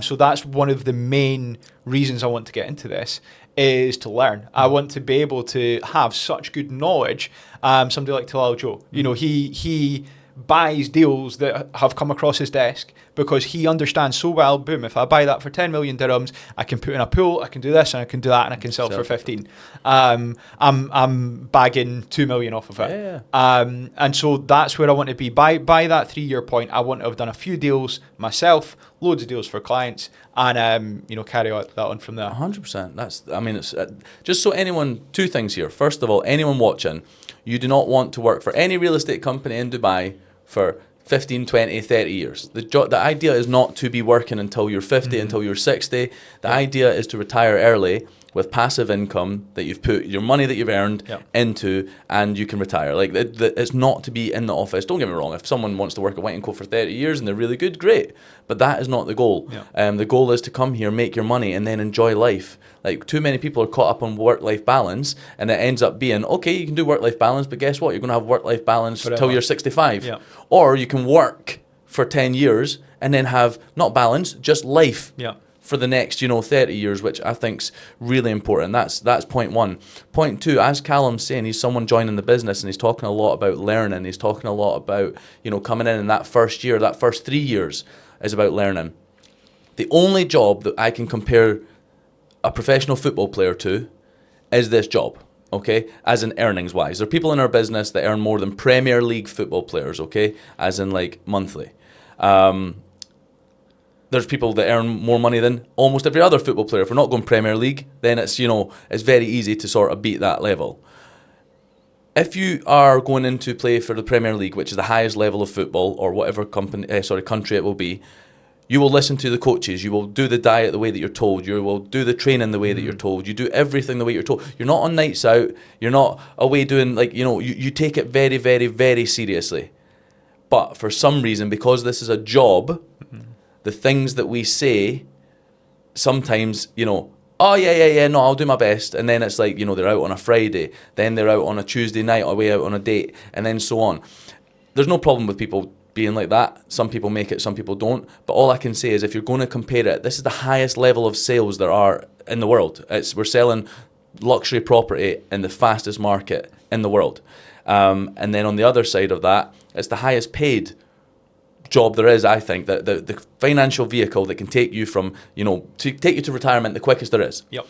So that's one of the main reasons I want to get into this, is to learn. I want to be able to have such good knowledge. Somebody like Talal Joe, he buys deals that have come across his desk because he understands so well, boom, if I buy that for 10 million dirhams, I can put in a pool, I can do this and I can do that and I can sell it for 15. I'm bagging 2 million off of it. And so that's where I want to be. By that 3 year point, I want to have done a few deals myself, loads of deals for clients, and carry that on from there. 100%. It's just so anyone, two things here. First of all, anyone watching, you do not want to work for any real estate company in Dubai for 15, 20, 30 years. The idea is not to be working until you're 50, until you're 60. The idea is to retire early with passive income that you've put your money that you've earned into, and you can retire. Like, it's not to be in the office. Don't get me wrong. If someone wants to work at White & Co for 30 years and they're really good, great. But that is not the goal. The goal is to come here, make your money, and then enjoy life. Like, too many people are caught up on work-life balance, and it ends up being, okay, you can do work-life balance, but guess what? You're going to have work-life balance until you're 65. Or you can work for 10 years and then have not balance, just life. For the next, 30 years, which I think's really important. That's point one. Point two, as Calum's saying, he's someone joining the business and he's talking a lot about learning. He's talking a lot about, coming in that first year, that first 3 years is about learning. The only job that I can compare a professional football player to is this job, okay, as in earnings wise. There are people in our business that earn more than Premier League football players, okay, as in like monthly. There's people that earn more money than almost every other football player. If we're not going Premier League, then it's, it's very easy to sort of beat that level. If you are going in to play for the Premier League, which is the highest level of football, or whatever country it will be, You will listen to the coaches. You will do the diet the way that you're told. You will do the training the way that you're told. You do everything the way you're told. You're not on nights out. You're not away doing, like, you take it very, very, very seriously. But for some reason, because this is a job, the things that we say sometimes, oh, yeah, no, I'll do my best. And then it's like, they're out on a Friday. Then they're out on a Tuesday night, away out on a date, and then so on. There's no problem with people being like that. Some people make it, some people don't. But all I can say is, if you're going to compare it, this is the highest level of sales there are in the world. We're selling luxury property in the fastest market in the world. And then on the other side of that, it's the highest paid job there is, I think, that the financial vehicle that can take you from, to take you to retirement the quickest there is. Yep.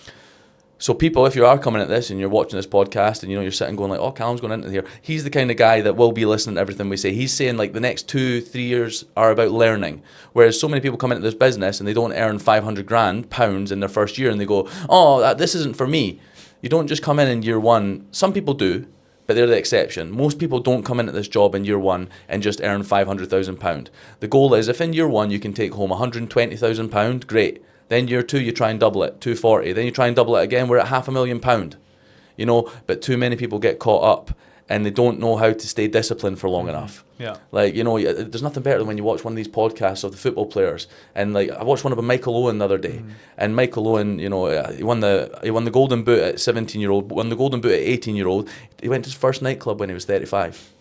So people, if you are coming at this and you're watching this podcast and you're sitting going like, oh, Calum's going into here, he's the kind of guy that will be listening to everything we say. He's saying like the next 2-3 years are about learning, whereas so many people come into this business and they don't earn 500 grand pounds in their first year and they go, oh, this isn't for me. You don't just come in year one. Some people do, but they're the exception. Most people don't come into this job in year one and just earn £500,000. The goal is, if in year one you can take home £120,000, great. Then year two, you try and double it, 240. Then you try and double it again, we're at £500,000. But too many people get caught up and they don't know how to stay disciplined for long enough. Yeah. Like, there's nothing better than when you watch one of these podcasts of the football players. And like, I watched one of Michael Owen the other day. And Michael Owen, he won the Golden Boot at 17-year-old, won the Golden Boot at 18-year-old. He went to his first nightclub when he was 35.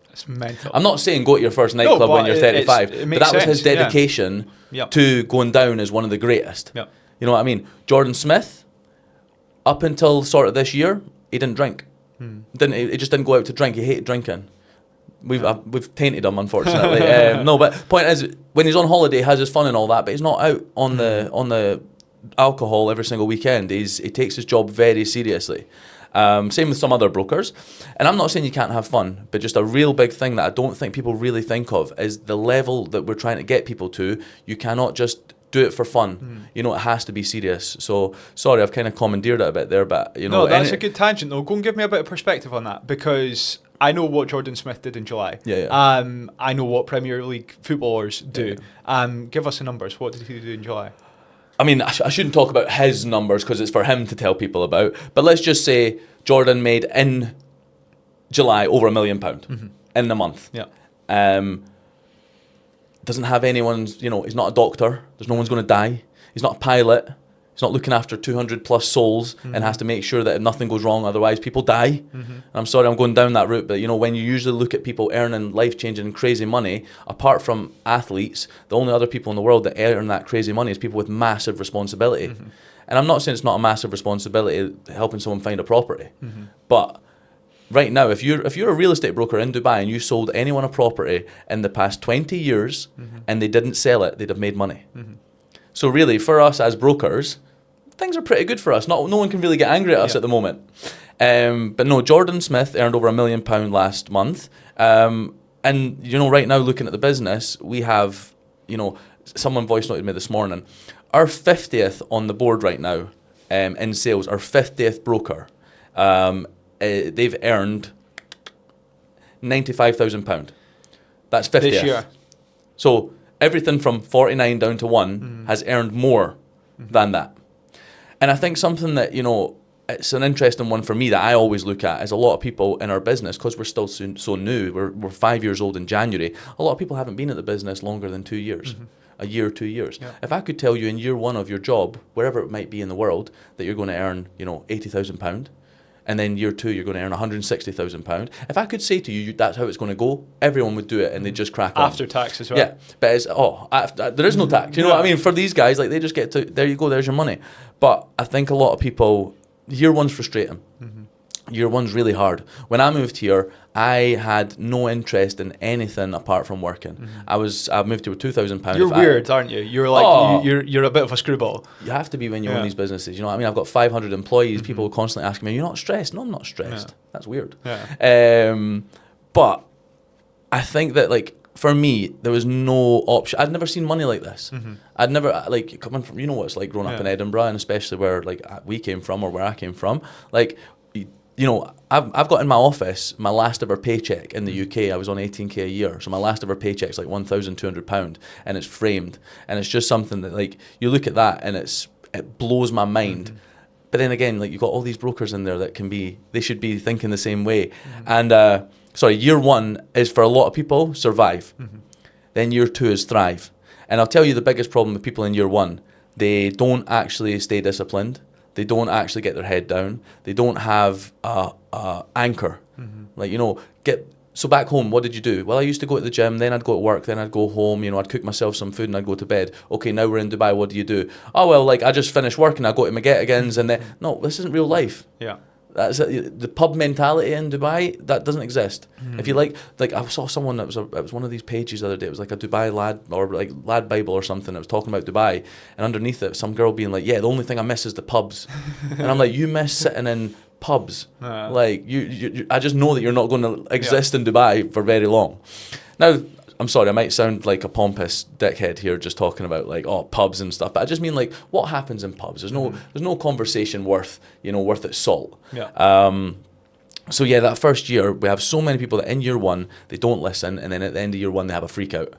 That's mental. I'm not saying go to your first nightclub when you're 35, but that was his dedication to going down as one of the greatest. Yep. You know what I mean? Jordan Smith, up until sort of this year, he didn't drink. He just didn't go out to drink. He hated drinking. We've tainted him, unfortunately. No, but point is, when he's on holiday, he has his fun and all that, but he's not out on the alcohol every single weekend. He takes his job very seriously. Same with some other brokers. And I'm not saying you can't have fun, but just a real big thing that I don't think people really think of is the level that we're trying to get people to. You cannot just do it for fun. It has to be serious. So, sorry, I've kind of commandeered it a bit there, but, No, that's a good tangent, though. Go and give me a bit of perspective on that, because I know what Jordan Smith did in July. Yeah. I know what Premier League footballers do. Give us the numbers. What did he do in July? I mean, I shouldn't talk about his numbers because it's for him to tell people about. But let's just say Jordan made in July over £1 million in the month. Yeah. Doesn't have anyone's, he's not a doctor. There's no one's going to die. He's not a pilot. He's not looking after 200 plus souls and has to make sure that if nothing goes wrong, otherwise people die. And I'm sorry I'm going down that route, but when you usually look at people earning life-changing crazy money, apart from athletes, the only other people in the world that earn that crazy money is people with massive responsibility. And I'm not saying it's not a massive responsibility helping someone find a property, but right now, if you're a real estate broker in Dubai and you sold anyone a property in the past 20 years and they didn't sell it, they'd have made money. So really, for us as brokers, things are pretty good for us. No one can really get angry at us at the moment. But no, Jordan Smith earned over £1 million last month. And, right now, looking at the business, we have, someone voice noted me this morning, our 50th on the board right now in sales, our 50th broker, they've earned £95,000. That's 50th. This year. So everything from 49 down to 1 has earned more than that. And I think something that, it's an interesting one for me that I always look at is a lot of people in our business, because we're still so new, we're 5 years old in January, a lot of people haven't been at the business longer than 2 years, a year, 2 years. Yeah. If I could tell you in year one of your job, wherever it might be in the world, that you're going to earn, £80,000, and then year two, you're going to earn £160,000. If I could say to you, that's how it's going to go, everyone would do it and they'd just crack on. After tax as well. Yeah, but there is no tax. You know what I mean? For these guys, like, they just get to, there you go, there's your money. But I think a lot of people, year one's frustrating. Year one's really hard. When I moved here, I had no interest in anything apart from working. I moved here with £2,000. You're weird, aren't you? You're like you're a bit of a screwball. You have to be when you own these businesses. You know what I mean? I've got 500 employees. People are constantly asking me, "You're not stressed?" No, I'm not stressed. Yeah. That's weird. Yeah. But I think that, like, for me, there was no option. I'd never seen money like this. I'd never, like, coming from, what it's like growing up in Edinburgh, and especially where, like, we came from, or where I came from, like, you know, I've got in my office my last ever paycheck in the UK. I was on 18k a year, so my last ever paycheck's like £1,200, and it's framed, and it's just something that, like, you look at that and it blows my mind. But then again, like, you've got all these brokers in there that they should be thinking the same way. And year one is, for a lot of people, survive. Then year two is thrive. And I'll tell you the biggest problem with people in year one: they don't actually stay disciplined. They don't actually get their head down. They don't have a anchor. Like, you know, so back home, what did you do? Well, I used to go to the gym, then I'd go to work, then I'd go home, you know, I'd cook myself some food and I'd go to bed. Okay, now we're in Dubai, what do you do? Oh, well, like, I just finished work and I go to McGettigan's, and then, no, this isn't real life. Yeah. That's the pub mentality in Dubai, that doesn't exist. If you like I saw someone it was one of these pages the other day. It was like a Dubai lad, or like Lad Bible or something. It was talking about Dubai, and underneath it, some girl being like, "Yeah, the only thing I miss is the pubs," and I'm like, "You miss sitting in pubs? Like you, I just know that you're not going to exist in Dubai for very long." Now, I'm sorry, I might sound like a pompous dickhead here just talking about, like, pubs and stuff, but I just mean, like, what happens in pubs? There's no conversation worth its salt. So yeah, that first year we have so many people that in year one they don't listen, and then at the end of year one they have a freak out,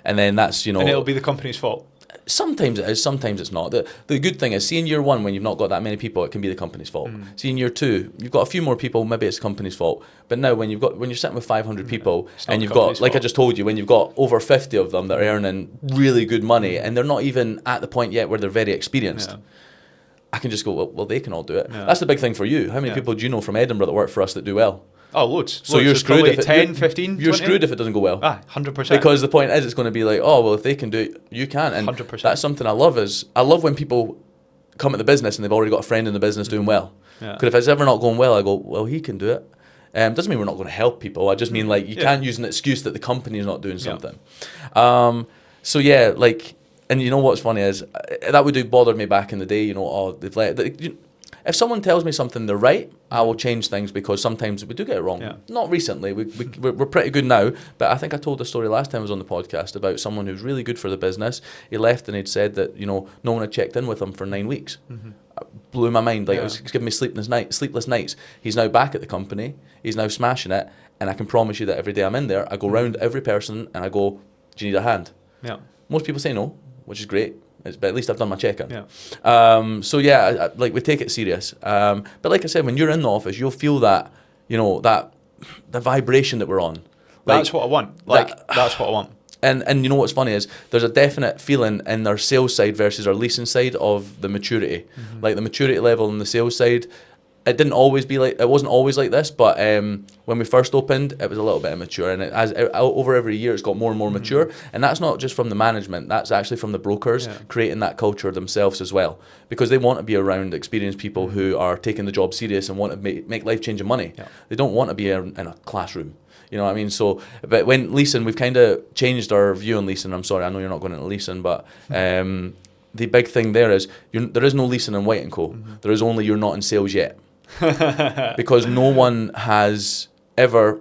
and then that's, you know, and it'll be the company's fault. Sometimes it is, sometimes it's not. The good thing is, see, in year one, when you've not got that many people, it can be the company's fault. See, in year two, you've got a few more people, maybe it's the company's fault. But now when you're sitting with 500 people, and you've got, like I just told you, when you've got over 50 of them that are earning really good money, and they're not even at the point yet where they're very experienced, I can just go, well, they can all do it. That's the big thing for you. How many people do you know from Edinburgh that work for us that do well? Oh, loads. So you're screwed if 10, 15, you're 20? screwed if it doesn't go well. 100%. Because the point is, it's going to be like, oh, well, if they can do it, you can. And 100%. that's something I love when people come at the business and they've already got a friend in the business doing well. Because if it's ever not going well, I go, well, he can do it. Doesn't mean we're not going to help people. I just mean, like, you can't use an excuse that the company's not doing something. So yeah, like, and you know what's funny is, that would have bothered me back in the day, you know, they've let... If someone tells me something they're right, I will change things, because sometimes we do get it wrong. Not recently. We're pretty good now, but I think I told the story last time I was on the podcast about someone who's really good for the business. He left and he'd said that, you know, no one had checked in with him for 9 weeks. Blew my mind. Like, it was giving me sleepless nights. He's now back at the company. He's now smashing it, and I can promise you that every day I'm in there, I go round every person and I go, do you need a hand? Most people say no, which is great. But at least I've done my check-in. So yeah, like, we take it serious. But like I said, when you're in the office, you'll feel that, you know, that the vibration that we're on. Like, that's what I want. That's what I want. And you know what's funny is, there's a definite feeling in our sales side versus our leasing side of the maturity. Like, the maturity level in the sales side, it wasn't always like this, but when we first opened, it was a little bit immature, and over every year it's got more and more mature, and that's not just from the management, that's actually from the brokers creating that culture themselves as well, because they want to be around experienced people who are taking the job serious and want to make life-changing money. They don't want to be in a classroom. You know what I mean? So, but when leasing, we've kind of changed our view on leasing. I'm sorry, I know you're not going into leasing, but the big thing there is, there is no leasing in White & Co. There is only, you're not in sales yet. Because no one has ever...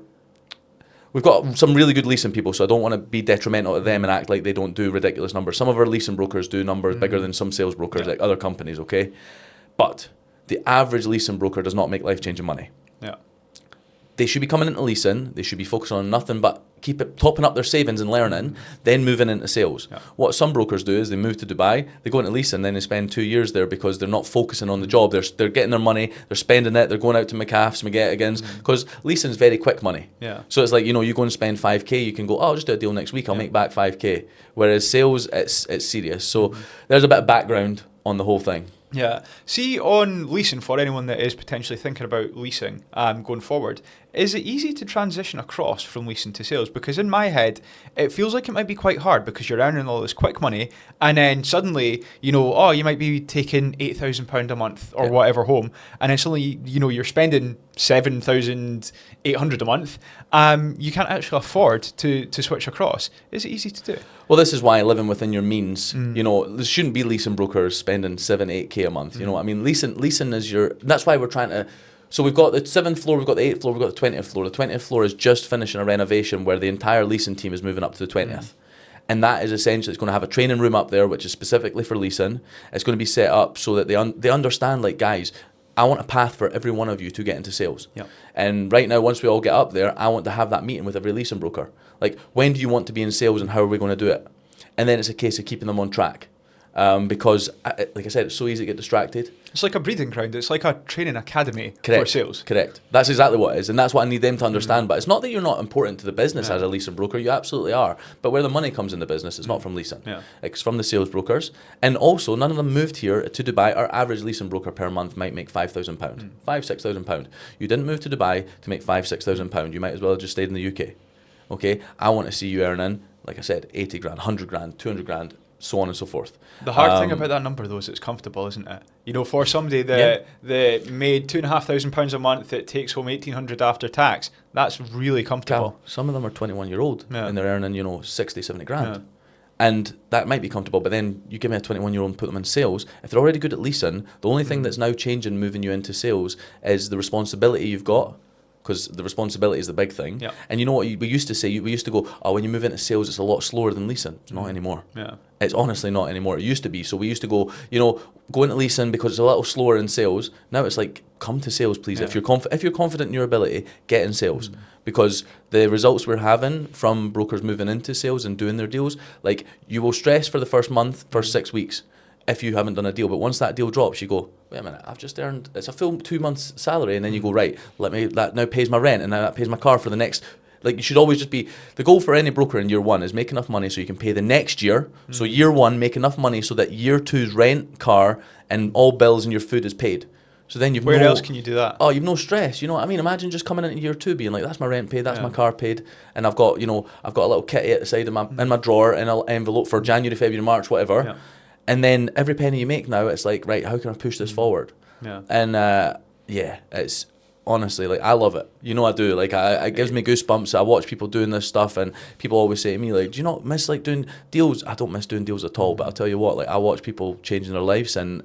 We've got some really good leasing people, so I don't want to be detrimental to them and act like they don't do ridiculous numbers. Some of our leasing brokers do numbers bigger than some sales brokers, like other companies, okay? But the average leasing broker does not make life-changing money. They should be coming into leasing, they should be focusing on nothing but topping up their savings and learning, then moving into sales. What some brokers do is they move to Dubai, they go into leasing, then they spend 2 years there because they're not focusing on the job. They're getting their money, they're spending it, they're going out to McCaff's, McGettigan's, because leasing is very quick money. So it's like, you know, you go and spend 5k, you can go, oh, I'll just do a deal next week, I'll make back 5k. Whereas sales, it's serious. So there's a bit of background on the whole thing. See, on leasing, for anyone that is potentially thinking about leasing going forward, is it easy to transition across from leasing to sales? Because in my head, it feels like it might be quite hard, because you're earning all this quick money, and then suddenly, you know, you might be taking £8,000 a month or whatever home, and then suddenly, you know, you're spending £7,800 a month. You can't actually afford to switch across. Is it easy to do? Well, this is why living within your means, you know, there shouldn't be leasing brokers spending 7-8k a month. You know what I mean? Leasing is that's why we're trying to. So we've got the 7th floor, we've got the 8th floor, we've got the 20th floor. The 20th floor is just finishing a renovation where the entire leasing team is moving up to the 20th. And that is essentially, it's going to have a training room up there, which is specifically for leasing. It's going to be set up so that they understand, like, guys, I want a path for every one of you to get into sales. Yep. And right now, once we all get up there, I want to have that meeting with every leasing broker. Like, when do you want to be in sales and how are we going to do it? And then it's a case of keeping them on track. Because, like I said, it's so easy to get distracted. It's like a breeding ground. It's like a training academy for sales. Correct. That's exactly what it is. And that's what I need them to understand. But it's not that you're not important to the business as a leasing broker. You absolutely are. But where the money comes in the business, it's not from leasing. Yeah. It's from the sales brokers. And also, none of them moved here to Dubai. Our average leasing broker per month might make £5,000. £6,000. You didn't move to Dubai to make £6,000. You might as well have just stayed in the UK. Okay? I want to see you earning, like I said, 80 grand, 100 grand, 200 grand, so on and so forth. The hard thing about that number, though, is it's comfortable, isn't it? You know, for somebody that made £2,500 a month that takes home $1,800 after tax, that's really comfortable. Some of them are 21-year-old and they're earning, 60, 70 grand. Yeah. And that might be comfortable, but then you give me a 21-year-old and put them in sales. If they're already good at leasing, the only thing that's now changing, moving you into sales, is the responsibility you've got. Because the responsibility is the big thing. Yeah. And you know what we used to say? We used to go, oh, when you move into sales, it's a lot slower than leasing. It's not anymore. Yeah. It's honestly not anymore. It used to be. So we used to go, go into leasing because it's a little slower in sales. Now it's like, come to sales, please. Yeah. If you're confident in your ability, get in sales. Because the results we're having from brokers moving into sales and doing their deals, like, you will stress for the first month, first 6 weeks, if you haven't done a deal. But once that deal drops, you go, wait a minute, I've just earned, it's a full 2 months salary. And then you go, right, that now pays my rent, and now that pays my car for the next, like, you should always just be, the goal for any broker in year one is make enough money so you can pay the next year. So year one, make enough money so that year two's rent, car, and all bills and your food is paid. So then you've Where else can you do that? Oh, you've no stress. You know what I mean? Imagine just coming into year two being like, that's my rent paid, that's my car paid, and I've got, I've got a little kitty at the side of my in my drawer, and an envelope for January, February, March, whatever. Yeah. And then every penny you make now, it's like, right, how can I push this forward? Yeah. And it's honestly, like, I love it. I do. Like, it gives me goosebumps. I watch people doing this stuff, and people always say to me, like, do you not miss, like, doing deals? I don't miss doing deals at all, but I'll tell you what, like, I watch people changing their lives, and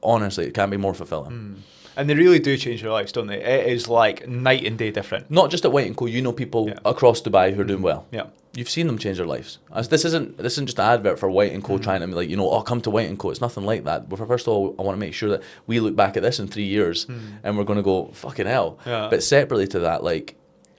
honestly, it can't be more fulfilling. And they really do change their lives, don't they? It is like night and day different. Not just at White & Co. People across Dubai who are doing well. Yeah. You've seen them change their lives. This isn't just an advert for White & Co. trying to be like, come to White & Co. It's nothing like that. But first of all, I want to make sure that we look back at this in 3 years and we're going to go, fucking hell. Yeah. But separately to that, like,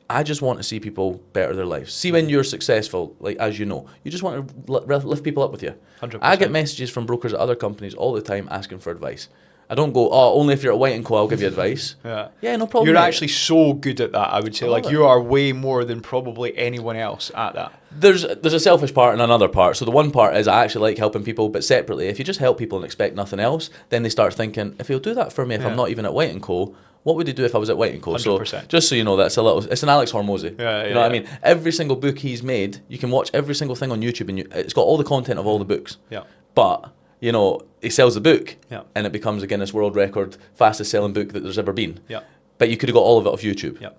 I just want to see people better their lives. See, when you're successful, like, as you know, you just want to lift people up with you. 100%. I get messages from brokers at other companies all the time asking for advice. I don't go, only if you're at White & Co. I'll give you advice. Yeah, no problem. You're actually so good at that, I would say. Like, you are way more than probably anyone else at that. There's a selfish part and another part. So the one part is I actually like helping people, but separately, if you just help people and expect nothing else, then they start thinking, if he'll do that for me if I'm not even at White & Co., what would he do if I was at White & Co? 100%. So just so you know, it's an Alex Hormozy. You know what I mean? Every single book he's made, you can watch every single thing on YouTube, and it's got all the content of all the books. Yeah. But he sells the book, and it becomes a Guinness World Record fastest selling book that there's ever been. Yeah. But you could have got all of it off YouTube. Yeah.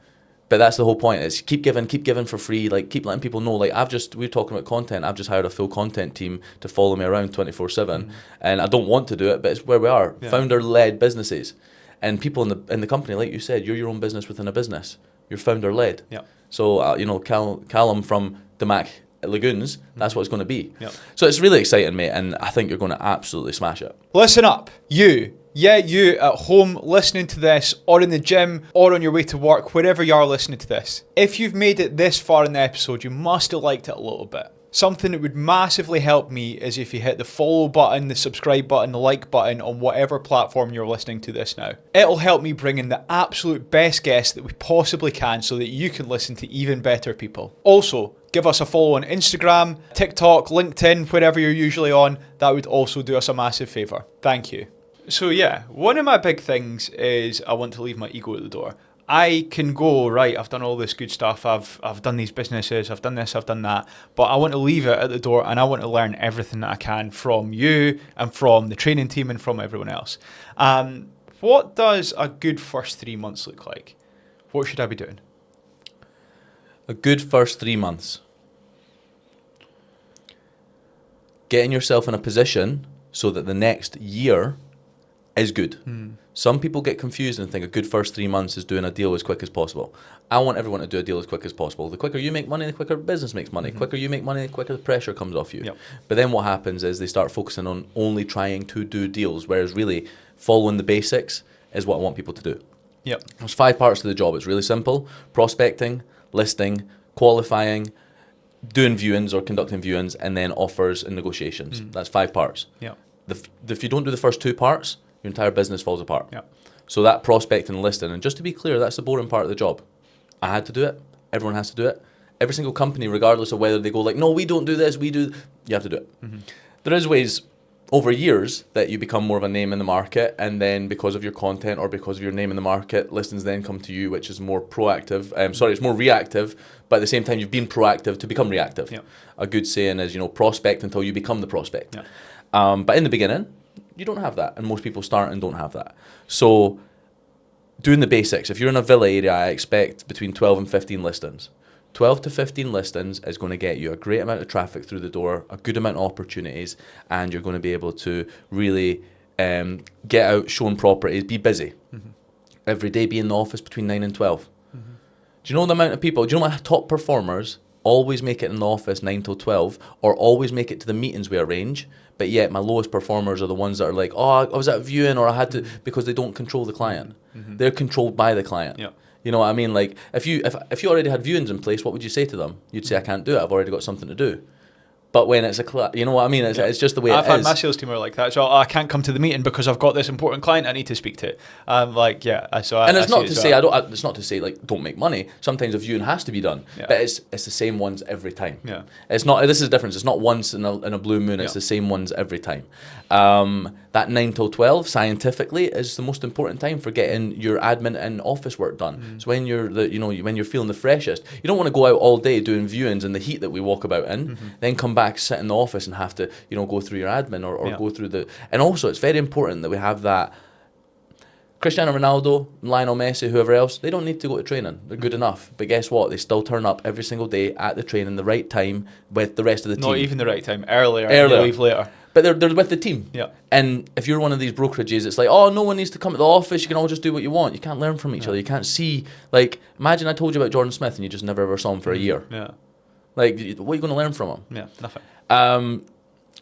But that's the whole point, is keep giving for free, like, keep letting people know. Like, we're talking about content, I've just hired a full content team to follow me around 24/7, and I don't want to do it, but it's where we are. Yeah. Founder-led businesses. And people in the company, like you said, you're your own business within a business. You're founder-led. Yeah. So, Calum from Damac, Lagoons, that's what it's going to be. Yep. So it's really exciting, mate, and I think you're going to absolutely smash it. Listen up, you at home listening to this, or in the gym, or on your way to work, wherever you are listening to this. If you've made it this far in the episode, you must have liked it a little bit. Something that would massively help me is if you hit the follow button, the subscribe button, the like button on whatever platform you're listening to this now. It'll help me bring in the absolute best guests that we possibly can so that you can listen to even better people. Also, give us a follow on Instagram, TikTok, LinkedIn, wherever you're usually on. That would also do us a massive favour. Thank you. So yeah, one of my big things is I want to leave my ego at the door. I can go, right, I've done all this good stuff, I've done these businesses, I've done this, I've done that, but I want to leave it at the door, and I want to learn everything that I can from you and from the training team and from everyone else. What does a good first 3 months look like? What should I be doing? A good first 3 months. Getting yourself in a position so that the next year is good. Some people get confused and think a good first 3 months is doing a deal as quick as possible. I want everyone to do a deal as quick as possible. The quicker you make money, the quicker business makes money. The quicker you make money, the quicker the pressure comes off you. Yep. But then what happens is they start focusing on only trying to do deals, whereas really following the basics is what I want people to do. Yep. There's 5 parts to the job. It's really simple: prospecting, listing, qualifying, doing viewings or conducting viewings, and then offers and negotiations. That's 5 parts. Yeah. If you don't do the first 2 parts, your entire business falls apart. Yeah. So that prospecting and listing, and just to be clear, that's the boring part of the job. I had to do it. Everyone has to do it. Every single company, regardless of whether they go like, no, we don't do this, we do, you have to do it. There is ways over years that you become more of a name in the market, and then because of your content or because of your name in the market, listings then come to you, which is more proactive. It's more reactive, but at the same time you've been proactive to become reactive. Yeah. A good saying is, prospect until you become the prospect. Yeah. But in the beginning, you don't have that, and most people start and don't have that. So doing the basics, if you're in a villa area, I expect between 12 and 15 listings. 12 to 15 listings is going to get you a great amount of traffic through the door, a good amount of opportunities, and you're going to be able to really get out, showing properties, be busy. Every day be in the office between 9 and 12. Do you know the amount of people, do you know my top performers always make it in the office 9 till 12, or always make it to the meetings we arrange, but yet my lowest performers are the ones that are like, oh, I was at a viewing, or I had to, because they don't control the client. They're controlled by the client. Yeah. You know what I mean? Like, if you already had viewings in place, what would you say to them? You'd say, I can't do it. I've already got something to do. But when it's you know what I mean? It's just the way I've it is. had my sales team are like that. So I can't come to the meeting because I've got this important client I need to speak to. It's not to say it's not to say like don't make money. Sometimes a viewing has to be done, but it's the same ones every time. Yeah. It's not. This is the difference. It's not once in a blue moon. It's the same ones every time. That 9 till 12 scientifically is the most important time for getting your admin and office work done. So when you're feeling the freshest, you don't want to go out all day doing viewings in the heat that we walk about in, then come back, sit in the office and have to go through your admin or go through the. And also it's very important that we have that. Cristiano Ronaldo, Lionel Messi, whoever else, they don't need to go to training. They're good enough. But guess what? They still turn up every single day at the training the right time with the rest of the team. Not even the right time. Earlier. They leave later. But they're with the team. Yeah. And if you're one of these brokerages, it's like, oh, no one needs to come to the office. You can all just do what you want. You can't learn from each other. You can't see. Like, imagine I told you about Jordan Smith and you just never ever saw him for a year. Yeah. Like, what are you going to learn from him? Yeah, nothing.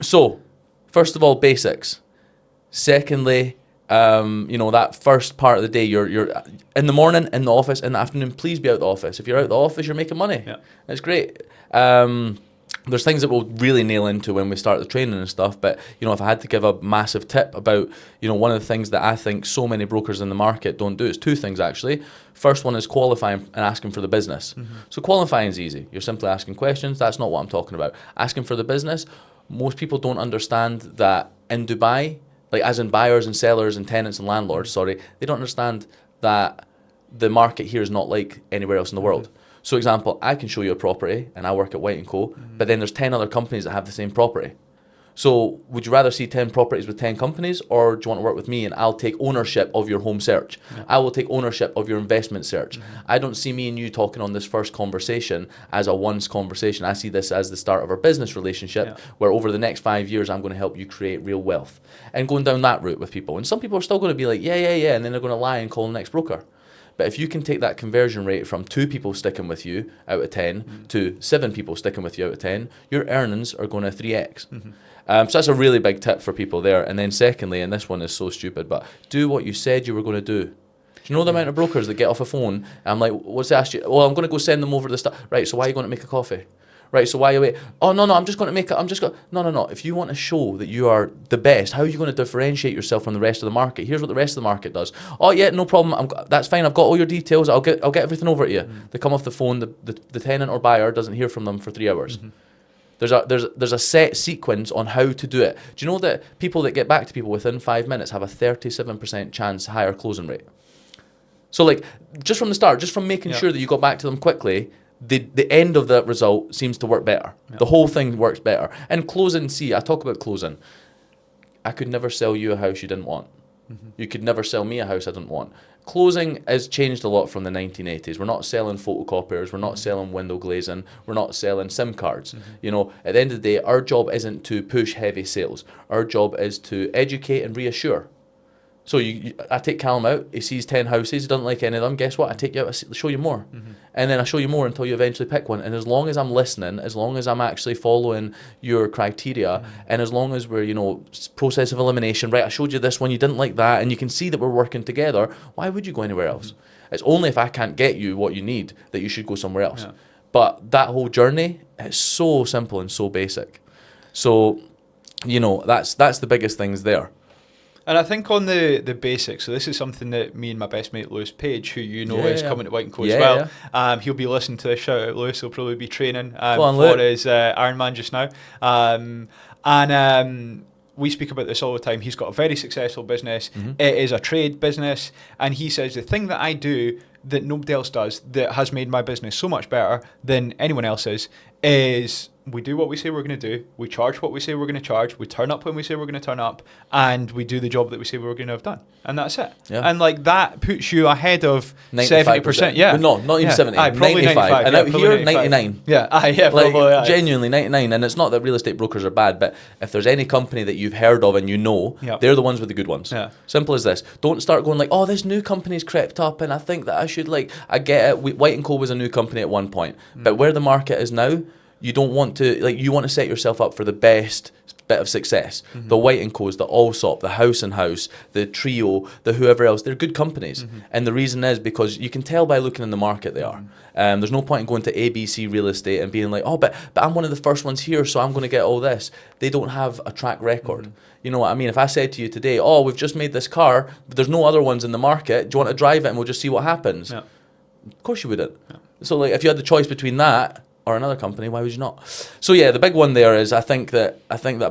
So, first of all, basics. Secondly, that first part of the day, you're in the morning, in the office, in the afternoon, please be out the office. If you're out the office, you're making money. Yeah. It's great. There's things that we'll really nail into when we start the training and stuff, but if I had to give a massive tip about, one of the things that I think so many brokers in the market don't do, it's 2 things actually. First one is qualifying and asking for the business. So qualifying is easy. You're simply asking questions. That's not what I'm talking about. Asking for the business, most people don't understand that in Dubai, like as in buyers and sellers and tenants and landlords, they don't understand that the market here is not like anywhere else in the world. So example, I can show you a property and I work at White & Co, but then there's 10 other companies that have the same property. So would you rather see 10 properties with 10 companies, or do you want to work with me and I'll take ownership of your home search? I will take ownership of your investment search. I don't see me and you talking on this first conversation as a once conversation. I see this as the start of our business relationship, where over the next 5 years, I'm going to help you create real wealth. And going down that route with people. And some people are still going to be like, yeah, and then they're going to lie and call the next broker. But if you can take that conversion rate from 2 people sticking with you out of 10 to 7 people sticking with you out of 10, your earnings are going to 3x. So that's a really big tip for people there. And then secondly, and this one is so stupid, but do what you said you were going to do. Do you know the amount of brokers that get off a phone and I'm like, what's the ask you? Well, I'm going to go send them over the stuff. Right, so why are you going to make a coffee? Right, so why are you wait? Oh, no, I'm just going to make it. No. If you want to show that you are the best, how are you going to differentiate yourself from the rest of the market? Here's what the rest of the market does. Oh, yeah, no problem. That's fine. I've got all your details. I'll get everything over to you. They come off the phone. The tenant or buyer doesn't hear from them for 3 hours. There's a set sequence on how to do it. Do you know that people that get back to people within 5 minutes have a 37% chance higher closing rate? So like just from the start, just from making sure that you got back to them quickly, the end of that result seems to work better. The whole thing works better. And closing, I talk about closing. I could never sell you a house you didn't want. You could never sell me a house I didn't want. Closing has changed a lot from the 1980s. We're not selling photocopiers. We're not selling window glazing. We're not selling SIM cards. At the end of the day, our job isn't to push heavy sales. Our job is to educate and reassure. So I take Calum out, he sees 10 houses, he doesn't like any of them, guess what? I take you out, I show you more. And then I show you more until you eventually pick one. And as long as I'm listening, as long as I'm actually following your criteria, and as long as we're, process of elimination, right, I showed you this one, you didn't like that, and you can see that we're working together, why would you go anywhere else? It's only if I can't get you what you need that you should go somewhere else. But that whole journey is so simple and so basic. So, that's the biggest things there. And I think on the basics, so this is something that me and my best mate Lewis Page, who is coming to White & Co as well, he'll be listening to this. Shout out Lewis, he'll probably be training for his Ironman just now. We speak about this all the time. He's got a very successful business. It is a trade business. And he says, the thing that I do that nobody else does that has made my business so much better than anyone else's is we do what we say we're going to do, we charge what we say we're going to charge, we turn up when we say we're going to turn up, and we do the job that we say we're going to have done. And that's it. Yeah. And that puts you ahead of 70%. Yeah. No, not even 70. 95. And out here, 99. Probably. Genuinely 99. And it's not that real estate brokers are bad, but if there's any company that you've heard of and they're the ones with the good ones. Yeah. Simple as this. Don't start going like, this new company's crept up and I think that I should I get it. White & Co was a new company at one point. But where the market is now, you don't want to, you want to set yourself up for the best bit of success. The White & Co's, the Allsop, the House & House, the Trio, the whoever else, they're good companies. And the reason is because you can tell by looking in the market they are. There's no point in going to ABC Real Estate and being like, but I'm one of the first ones here, so I'm going to get all this. They don't have a track record. You know what I mean? If I said to you today, we've just made this car, but there's no other ones in the market, do you want to drive it and we'll just see what happens? Yeah. Of course you wouldn't. Yeah. So if you had the choice between that or another company, why would you not? So yeah, the big one there is I think that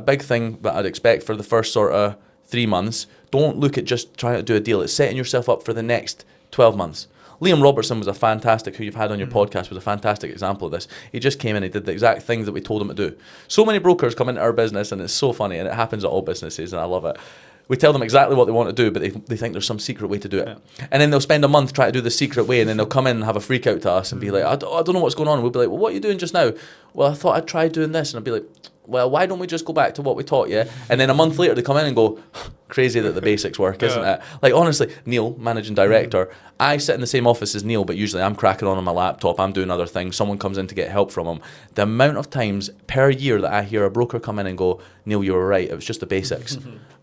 big thing that I'd expect for the first sort of 3 months, don't look at just trying to do a deal. It's setting yourself up for the next 12 months. Liam Robertson was who you've had on your podcast, was a fantastic example of this. He just came in, he did the exact things that we told him to do. So many brokers come into our business and it's so funny, and it happens at all businesses and I love it. We tell them exactly what they want to do, but they think there's some secret way to do it. Yeah. And then they'll spend a month trying to do the secret way, and then they'll come in and have a freak out to us and be like, I don't know what's going on. And we'll be like, well, what are you doing just now? Well, I thought I'd try doing this. And I'll be like, well, why don't we just go back to what we taught you? And then a month later they come in and go, crazy that the basics work, isn't it? Honestly, Neil, managing director, I sit in the same office as Neil, but usually I'm cracking on my laptop, I'm doing other things, someone comes in to get help from him. The amount of times per year that I hear a broker come in and go, Neil, you were right, it was just the basics.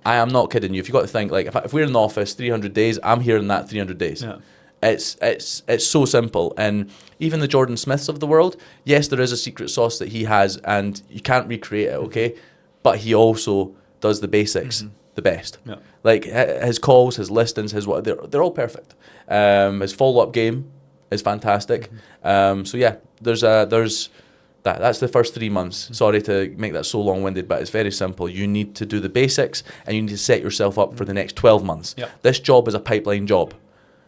I am not kidding you. If you've got to think, if we're in the office 300 days, I'm hearing that 300 days. Yeah. It's so simple. And even the Jordan Smiths of the world, yes, there is a secret sauce that he has and you can't recreate it, okay? But he also does the basics the best. Yeah. His calls, his listings, they're all perfect. His follow-up game is fantastic. So yeah, that's the first 3 months. Sorry to make that so long-winded, but it's very simple. You need to do the basics and you need to set yourself up for the next 12 months. Yeah. This job is a pipeline job.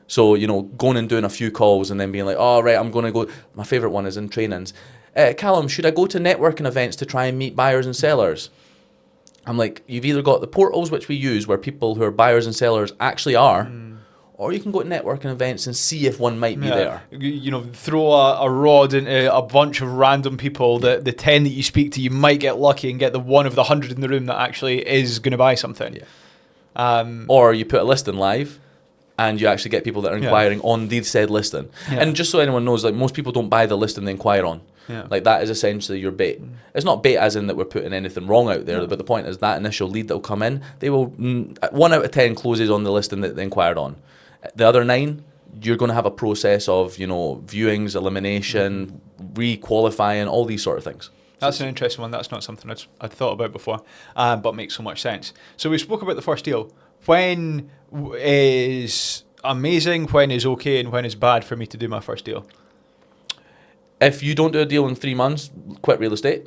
So, going and doing a few calls and then being like, right, I'm going to go. My favourite one is in trainings. Calum, should I go to networking events to try and meet buyers and sellers? I'm like, you've either got the portals which we use where people who are buyers and sellers actually are, or you can go to networking events and see if one might be there. Throw a rod into a bunch of random people. The 10 that you speak to, you might get lucky and get the one of the 100 in the room that actually is going to buy something. Yeah. Or you put a listing live and you actually get people that are inquiring on the said listing. Yeah. And just so anyone knows, most people don't buy the listing they inquire on. Yeah. That is essentially your bait. It's not bait as in that we're putting anything wrong out there, but the point is that initial lead that will come in, they will 1 out of 10 closes on the listing that they inquired on. The other 9, you're going to have a process of viewings, elimination, re-qualifying, all these sort of things. That's an interesting one. That's not something I'd thought about before, but makes so much sense. So we spoke about the first deal. When is amazing, when is okay, and when is bad for me to do my first deal? If you don't do a deal in 3 months, quit real estate.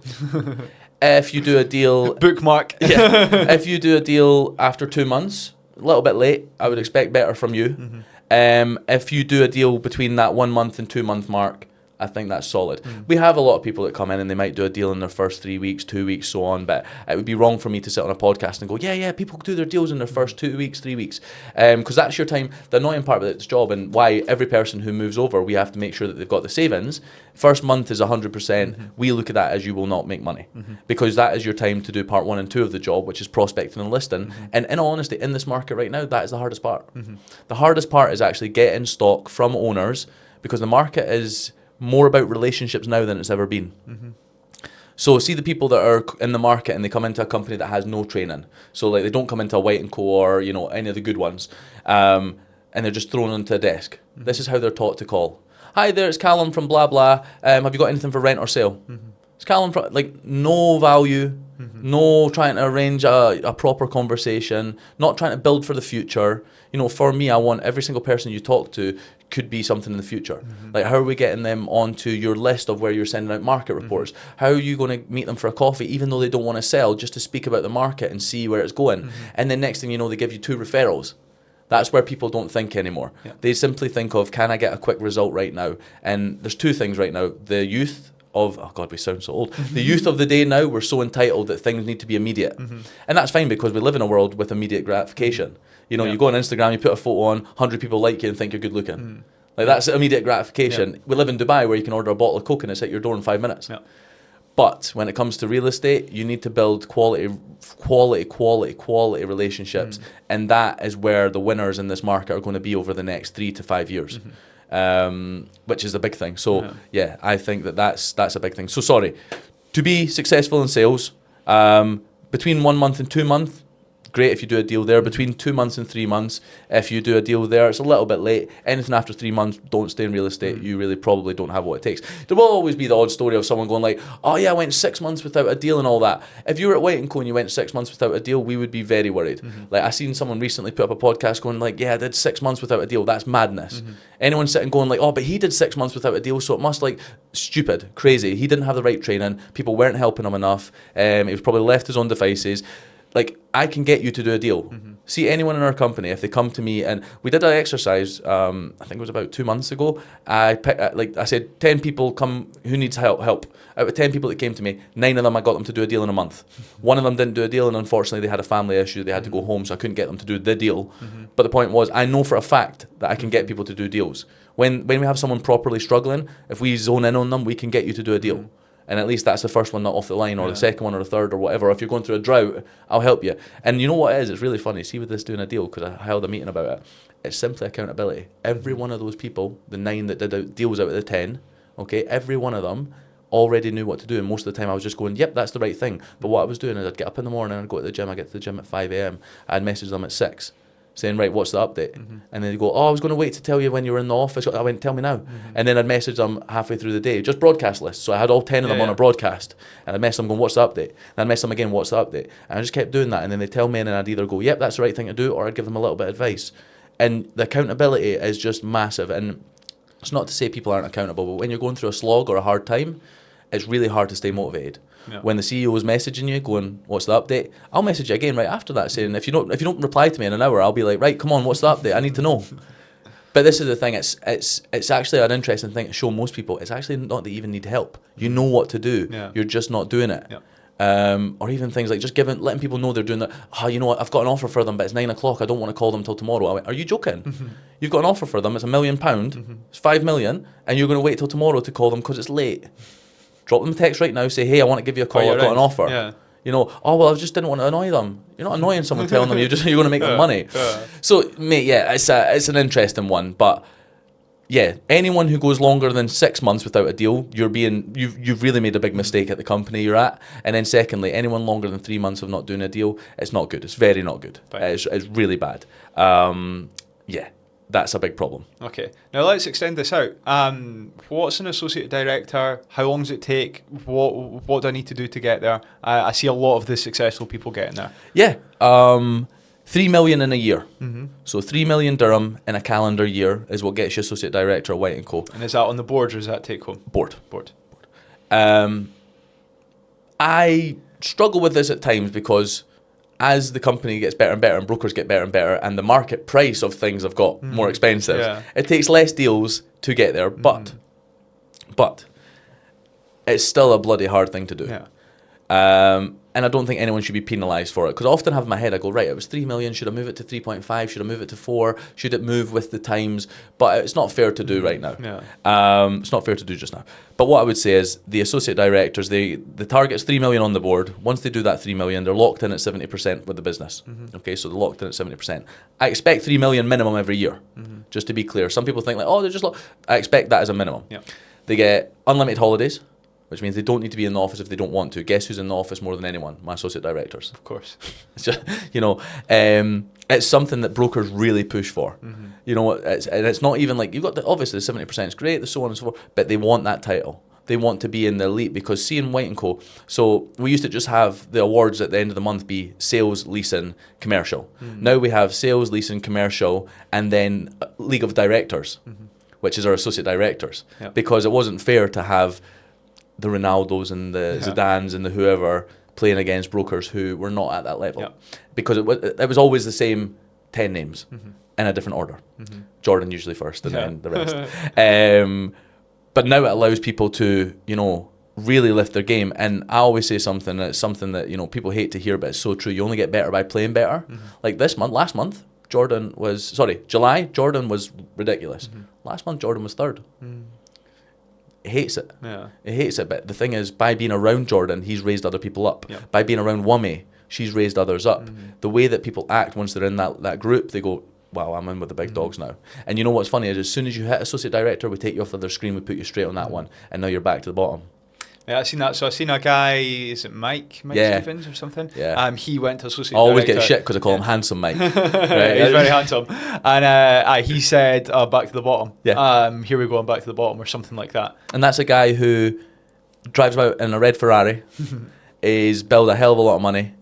If you do a deal... Bookmark. If you do a deal after 2 months, a little bit late, I would expect better from you. If you do a deal between that 1 month and 2 month mark, I think that's solid. We have a lot of people that come in and they might do a deal in their first 3 weeks, 2 weeks, so on. But it would be wrong for me to sit on a podcast and go, yeah, people do their deals in their first 2 weeks, 3 weeks. Because that's your time. The annoying part of this job, and why every person who moves over, we have to make sure that they've got the savings. First month is 100%. We look at that as you will not make money. Because that is your time to do part 1 and 2 of the job, which is prospecting and listing. And in all honesty, in this market right now, that is the hardest part. The hardest part is actually getting stock from owners, because the market is more about relationships now than it's ever been. So see the people that are in the market and they come into a company that has no training. So like they don't come into a White & Co or any of the good ones, and they're just thrown onto a desk. This is how they're taught to call. Hi there, it's Calum from blah blah. Have you got anything for rent or sale? It's Calum from, like, no value, no trying to arrange a proper conversation, not trying to build for the future. For me, I want every single person you talk to could be something in the future. Like, how are we getting them onto your list of where you're sending out market reports? How are you going to meet them for a coffee, even though they don't want to sell, just to speak about the market and see where it's going? And then next thing you know, they give you 2 referrals. That's where people don't think anymore. Yeah. They simply think of, can I get a quick result right now? And there's 2 things right now. The youth of, oh God, we sound so old. The youth of the day now, we're so entitled that things need to be immediate. And that's fine, because we live in a world with immediate gratification. You go on Instagram, you put a photo on, 100 people like you and think you're good looking. Like, that's immediate gratification. Yeah. We live in Dubai, where you can order a bottle of Coke and it's at your door in 5 minutes. Yeah. But when it comes to real estate, you need to build quality relationships. And that is where the winners in this market are going to be over the next 3 to 5 years. Which is a big thing. So yeah, I think that's a big thing. So sorry, to be successful in sales, between 1 month and 2 months, great if you do a deal there. Between 2 months and 3 months, if you do a deal there, it's a little bit late. Anything after 3 months, don't stay in real estate. You really probably don't have what it takes. There will always be the odd story of someone going like, oh yeah, I went 6 months without a deal and all that. If you were at White & Co and you went 6 months without a deal, we would be very worried. Like, I seen someone recently put up a podcast going like, yeah, I did 6 months without a deal. That's madness. Anyone sitting going like, oh, but he did 6 months without a deal, so it must, like, stupid, crazy. He didn't have the right training. People weren't helping him enough. He was probably left his own devices. Like, I can get you to do a deal. See anyone in our company, if they come to me, and we did an exercise, I think it was about 2 months ago. I said, 10 people come who needs help. Out of 10 people that came to me, 9 of them, I got them to do a deal in a month. 1 of them didn't do a deal, and unfortunately they had a family issue. They had to go home, so I couldn't get them to do the deal. But the point was, I know for a fact that I can get people to do deals. When we have someone properly struggling, if we zone in on them, we can get you to do a deal. And at least that's the first one not off the line, or the second one, or the third, or whatever. If you're going through a drought, I'll help you. And you know what it is? It's really funny. See with this doing a deal, because I held a meeting about it. It's simply accountability. Every one of those people, the 9 that did deals out of the 10, okay, every one of them already knew what to do. And most of the time I was just going, yep, that's the right thing. But what I was doing is I'd get up in the morning, I'd go to the gym. I get to the gym at 5 a.m. I'd message them at 6. Saying, right, what's the update? And then they go, oh, I was going to wait to tell you when you were in the office. I went, tell me now. And then I'd message them halfway through the day, just broadcast lists. So I had all 10 of them on a broadcast. And I'd message them going, what's the update? And I'd message them again, what's the update? And I just kept doing that. And then they'd tell me, and then I'd either go, yep, that's the right thing to do, or I'd give them a little bit of advice. And the accountability is just massive. And it's not to say people aren't accountable, but when you're going through a slog or a hard time, it's really hard to stay motivated. Yeah. When the CEO is messaging you, going, "What's the update?" I'll message you again right after that, saying, "If you don't reply to me in an hour, I'll be like, right, come on, what's the update? I need to know." But this is the thing; it's actually an interesting thing to show most people. It's actually not that you even need help. You know what to do. Yeah. You're just not doing it. Yeah. Or even things like just letting people know they're doing that. Oh, you know what? I've got an offer for them, but it's 9 o'clock. I don't want to call them till tomorrow. I went, are you joking? You've got an offer for them. It's £1 million. It's 5 million, and you're going to wait till tomorrow to call them because it's late. Drop them a text right now. Say, hey, I want to give you a call. I've got an offer. Yeah. Oh well, I just didn't want to annoy them. You're not annoying someone telling them you're going to make them money. So, mate, yeah, it's an interesting one, but. Yeah, anyone who goes longer than 6 months without a deal, you've really made a big mistake at the company you're at. And then secondly, anyone longer than 3 months of not doing a deal, it's not good. It's very not good. It's really bad. Yeah, that's a big problem. Okay, now let's extend this out. What's an associate director? How long does it take? What do I need to do to get there? I see a lot of the successful people getting there. Yeah. 3 million in a year. So 3 million dirham in a calendar year is what gets you associate director at White & Co. And is that on the board or is that take home? Board. I struggle with this at times because as the company gets better and better and brokers get better and better and the market price of things have got more expensive, it takes less deals to get there. But But it's still a bloody hard thing to do. Yeah. And I don't think anyone should be penalised for it, because I often have in my head, I go, right, it was 3 million, should I move it to 3.5, should I move it to 4, should it move with the times? But it's not fair to do right now. Yeah. It's not fair to do just now. But what I would say is the associate directors, the target's 3 million on the board. Once they do that 3 million, they're locked in at 70% with the business. Okay, so they're locked in at 70%. I expect 3 million minimum every year, just to be clear. Some people think like, oh, they're just locked. I expect that as a minimum. Yeah. They get unlimited holidays, which means they don't need to be in the office if they don't want to. Guess who's in the office more than anyone? My associate directors. Of course. It's just, it's something that brokers really push for. You know, it's not even like, you've got obviously the 70% is great, the so on and so forth, but they want that title. They want to be in the elite, because seeing White and Co. So we used to just have the awards at the end of the month be sales, leasing, commercial. Now we have sales, leasing, commercial, and then League of Directors, which is our associate directors, because it wasn't fair to have the Ronaldos and the Zidans and the whoever playing against brokers who were not at that level, because it was always the same 10 names in a different order. Jordan usually first, and then the rest. But now it allows people to, really lift their game. And I always say something that's something that people hate to hear, but it's so true. You only get better by playing better. Like last month, July, Jordan was ridiculous. Last month, Jordan was third. He hates it. Yeah. He hates it. But the thing is, by being around Jordan, he's raised other people up. Yeah. By being around Wame, she's raised others up. The way that people act once they're in that group, they go, wow, I'm in with the big dogs now. And you know what's funny is, as soon as you hit associate director, we take you off the other screen, we put you straight on that one, and now you're back to the bottom. Yeah, I've seen that. So I've seen a guy, is it Mike Stevens or something? Yeah. He went to associate I always director. get shit because I call him Handsome Mike. Right, he's very handsome. And he said, back to the bottom. Yeah. Here we go, I'm back to the bottom, or something like that. And that's a guy who drives about in a red Ferrari, is billed a hell of a lot of money.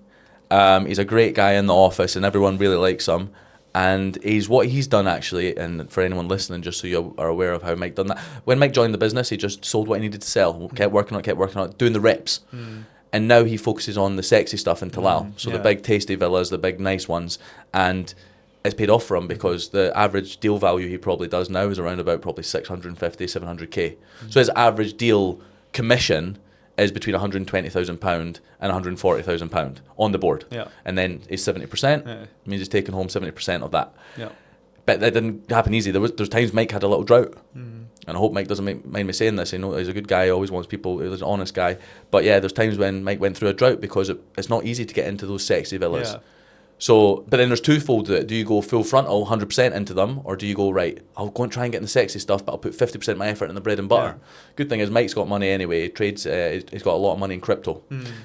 He's a great guy in the office, and everyone really likes him. And what he's done actually, and for anyone listening, just so you are aware of how Mike done that. When Mike joined the business, he just sold what he needed to sell, kept working on it, doing the reps. And now he focuses on the sexy stuff in Talal. So the big tasty villas, the big nice ones. And it's paid off for him, because the average deal value he probably does now is around about probably 650, 700k. So his average deal commission is between £120,000 and £140,000 on the board. Yeah. And then he's 70%, means he's taking home 70% of that. Yeah. But that didn't happen easy. There's times Mike had a little drought. And I hope Mike doesn't mind me saying this. He's a good guy, he always wants people, he's an honest guy. But yeah, there's times when Mike went through a drought, because it's not easy to get into those sexy villas. Yeah. So, but then there's twofold to it. Do you go full frontal, 100% into them, or do you go, right, I'll go and try and get in the sexy stuff, but I'll put 50% of my effort in the bread and butter. Good thing is Mike's got money anyway. He trades, he's got a lot of money in crypto.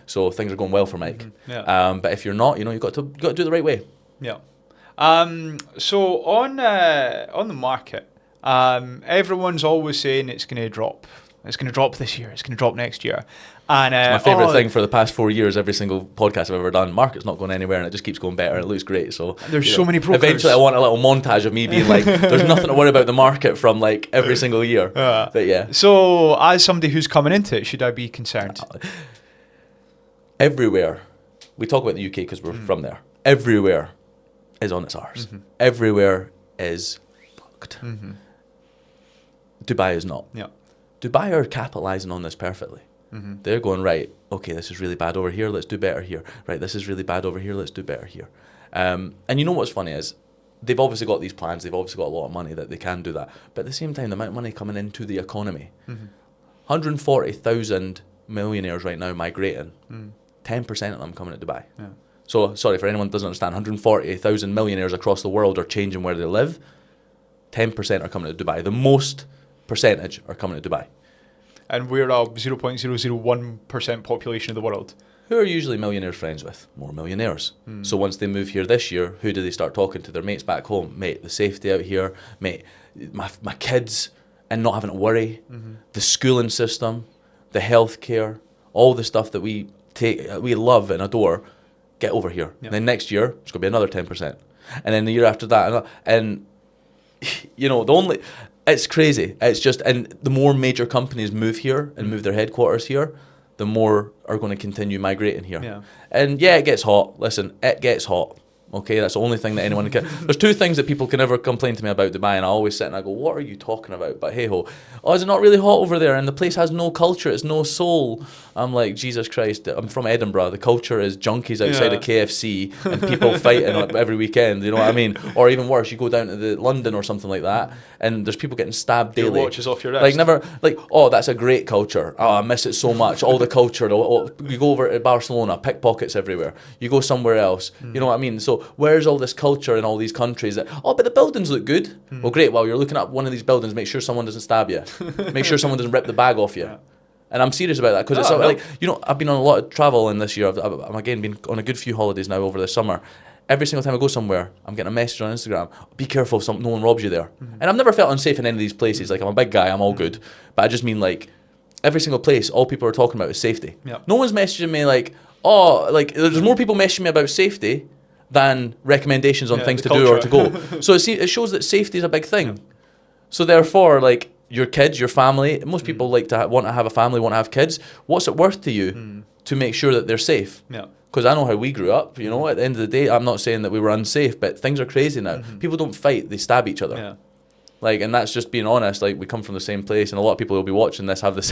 So things are going well for Mike. But if you're not, you've got to do it the right way. Yeah. So on the market, everyone's always saying it's going to drop. It's going to drop this year. It's going to drop next year. And it's my favourite thing for the past 4 years. Every single podcast I've ever done, market's not going anywhere, and it just keeps going better. It looks great. So there's so many brokers. Eventually, I want a little montage of me being like, "There's nothing to worry about the market from like every single year." But yeah. So, as somebody who's coming into it, should I be concerned? Everywhere, we talk about the UK because we're from there. Everywhere is on its arse. Everywhere is fucked. Dubai is not. Yeah. Dubai are capitalising on this perfectly. They're going, right, okay, this is really bad over here, let's do better here. Right, this is really bad over here, let's do better here. And you know what's funny is, they've obviously got these plans, they've obviously got a lot of money that they can do that. But at the same time, the amount of money coming into the economy, 140,000 millionaires right now migrating, 10% of them coming to Dubai. Yeah. So, sorry, for anyone who doesn't understand, 140,000 millionaires across the world are changing where they live. 10% are coming to Dubai. The most percentage are coming to Dubai. And we're a 0.001% population of the world. Who are usually millionaires friends with? More millionaires. So once they move here this year, who do they start talking to? Their mates back home. Mate, the safety out here. Mate, my kids, and not having to worry. The schooling system, the healthcare, all the stuff that we love and adore, get over here. And then next year, it's going to be another 10%. And then the year after that, and it's crazy. It's just, and the more major companies move here and move their headquarters here, the more are going to continue migrating here. Yeah. And yeah, it gets hot. Listen, it gets hot. Okay, that's the only thing that anyone can. There's two things that people can never complain to me about Dubai, and I always sit and I go, "What are you talking about?" But hey ho, oh, is it not really hot over there? And the place has no culture, it's no soul. I'm like, Jesus Christ! I'm from Edinburgh. The culture is junkies outside of KFC and people fighting every weekend. You know what I mean? Or even worse, you go down to London or something like that, and there's people getting stabbed daily. Your watch is off your wrist. Like never, like oh, that's a great culture. Oh, I miss it so much. All the culture. You go over to Barcelona, pickpockets everywhere. You go somewhere else. You know what I mean? So where's all this culture in all these countries that, oh, but the buildings look good. Well, great. Well, you're looking at one of these buildings, make sure someone doesn't stab you. Make sure someone doesn't rip the bag off you. Yeah. And I'm serious about that because it's like, you know, I've been on a lot of travel in this year. I'm again been on a good few holidays now over the summer. Every single time I go somewhere, I'm getting a message on Instagram, be careful, no one robs you there. And I've never felt unsafe in any of these places. Like, I'm a big guy, I'm all good. But I just mean, like, every single place, all people are talking about is safety. No one's messaging me like, oh, like, there's more people messaging me about safety than recommendations on things to do or to go. So it shows that safety is a big thing. So therefore, like, your kids, your family, most people like to want to have a family, want to have kids. What's it worth to you to make sure that they're safe? Because I know how we grew up, you know, at the end of the day, I'm not saying that we were unsafe, but things are crazy now. People don't fight, they stab each other. Like, and that's just being honest. Like, we come from the same place, and a lot of people who will be watching this have the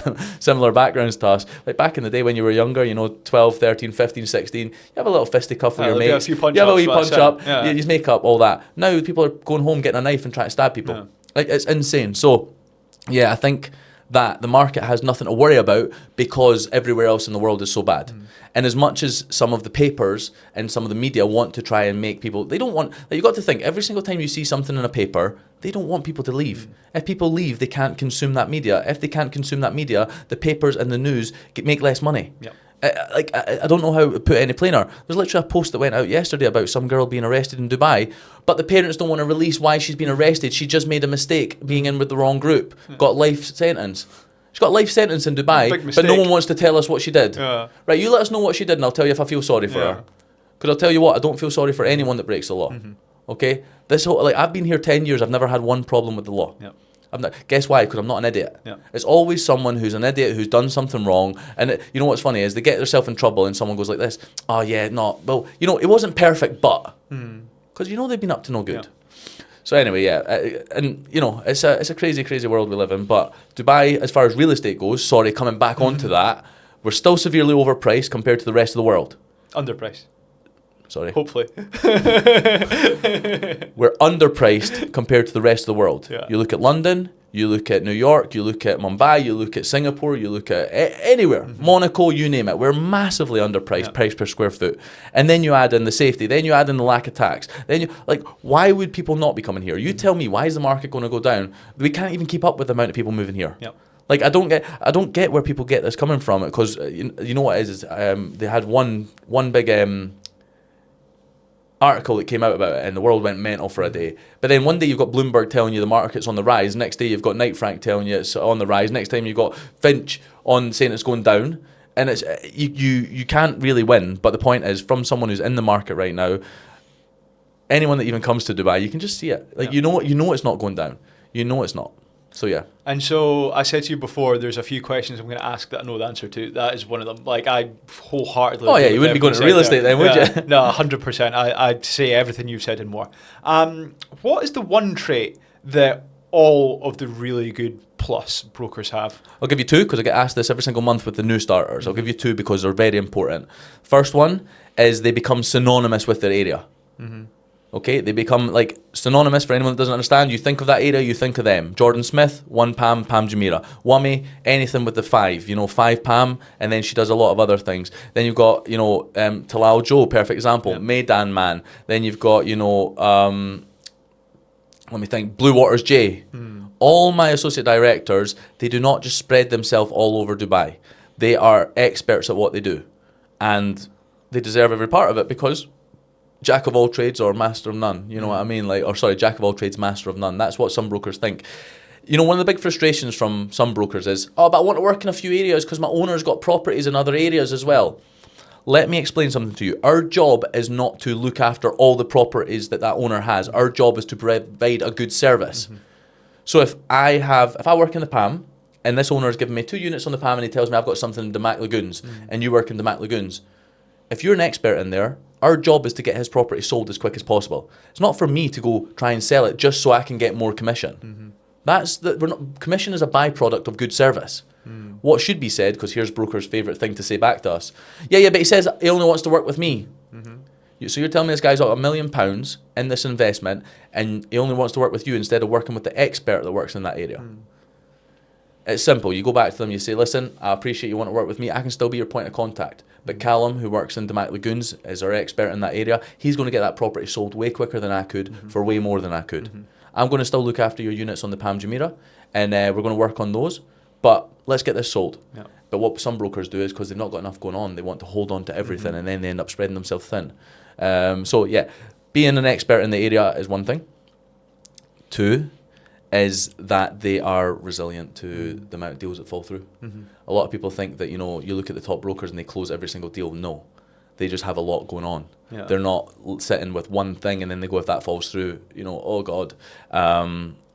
similar backgrounds to us. Like, back in the day when you were younger, you know, 12, 13, 15, 16, you have a little fisticuff with your mates. You have a wee punch up, you just make up, all that. Now people are going home, getting a knife and trying to stab people. Like, it's insane. So, yeah, I think that the market has nothing to worry about because everywhere else in the world is so bad. And as much as some of the papers and some of the media want to try and make people, they don't want, like, you've got to think, every single time you see something in a paper, they don't want people to leave. If people leave, they can't consume that media. If they can't consume that media, the papers and the news make less money. I don't know how to put it any plainer. There's literally a post that went out yesterday about some girl being arrested in Dubai, but the parents don't want to release why she's been arrested. She just made a mistake being in with the wrong group, got life sentence. She's got a life sentence in Dubai, but no one wants to tell us what she did. Right, you let us know what she did and I'll tell you if I feel sorry for her. Because I'll tell you what, I don't feel sorry for anyone that breaks the law. Okay? This whole, like, I've been here 10 years, I've never had one problem with the law. Guess why? Because I'm not an idiot. It's always someone who's an idiot who's done something wrong. And you know what's funny is they get themselves in trouble and someone goes like this, oh yeah, no, well, you know, it wasn't perfect, but, because you know they've been up to no good. So anyway, and you know, it's a crazy, crazy world we live in. But Dubai, as far as real estate goes, sorry, coming back onto that, we're still severely overpriced compared to the rest of the world. Underpriced. Sorry. Hopefully. We're underpriced compared to the rest of the world. You look at London, you look at New York, you look at Mumbai, you look at Singapore, you look at anywhere, Monaco, you name it. We're massively underpriced, price per square foot. And then you add in the safety, then you add in the lack of tax. Then you, like, why would people not be coming here? You tell me, why is the market going to go down? We can't even keep up with the amount of people moving here. Like, I don't get where people get this coming from, because you know what it is they had one big article that came out about it and the world went mental for a day. But then one day you've got Bloomberg telling you the market's on the rise, next day you've got Knight Frank telling you it's on the rise, next time you've got Finch on saying it's going down, and it's you can't really win. But the point is, from someone who's in the market right now, anyone that even comes to Dubai, you can just see it. Like, you know it's not going down. You know it's not. So yeah. And so I said to you before, there's a few questions I'm going to ask that I know the answer to. That is one of them. Like, I wholeheartedly. Oh yeah, you wouldn't be going to real estate then, would you? No, 100%. I'd say everything you've said and more. What is the one trait that all of the really good plus brokers have? I'll give you two, because I get asked this every single month with the new starters. I'll give you two because they're very important. First one is they become synonymous with their area. Okay, they become like synonymous. For anyone that doesn't understand, you think of that area, you think of them. Jordan Smith, 1 Pam, Pam Jumeirah. Wami, anything with the 5, 5 Pam, and then she does a lot of other things. Then you've got, Talal Joe, perfect example. Maidan Man. Then you've got, let me think, Blue Waters J. All my associate directors, they do not just spread themselves all over Dubai. They are experts at what they do. And they deserve every part of it, because jack of all trades or master of none, you know what I mean? Jack of all trades, master of none. That's what some brokers think. One of the big frustrations from some brokers is, but I want to work in a few areas because my owner's got properties in other areas as well. Let me explain something to you. Our job is not to look after all the properties that owner has. Our job is to provide a good service. So if I work in the Palm, and this owner has given me 2 units on the Palm, and he tells me I've got something in Damac Lagoons, and you work in Damac Lagoons, if you're an expert in there, Our job is to get his property sold as quick as possible. It's not for me to go try and sell it just so I can get more commission. Commission is a byproduct of good service. What should be said, because here's brokers' favourite thing to say back to us, yeah, but he says he only wants to work with me. So you're telling me this guy's got £1 million in this investment and he only wants to work with you instead of working with the expert that works in that area. It's simple. You go back to them, you say, listen, I appreciate you want to work with me. I can still be your point of contact. But Calum, who works in Damac Lagoons, is our expert in that area. He's going to get that property sold way quicker than I could for way more than I could. I'm going to still look after your units on the Palm Jumeirah and we're going to work on those. But let's get this sold. But what some brokers do is, because they've not got enough going on, they want to hold on to everything and then they end up spreading themselves thin. So yeah, being an expert in the area is one thing. Two is that they are resilient to the amount of deals that fall through. A lot of people think that, you look at the top brokers and they close every single deal. No, they just have a lot going on. They're not sitting with one thing and then they go, if that falls through, oh God,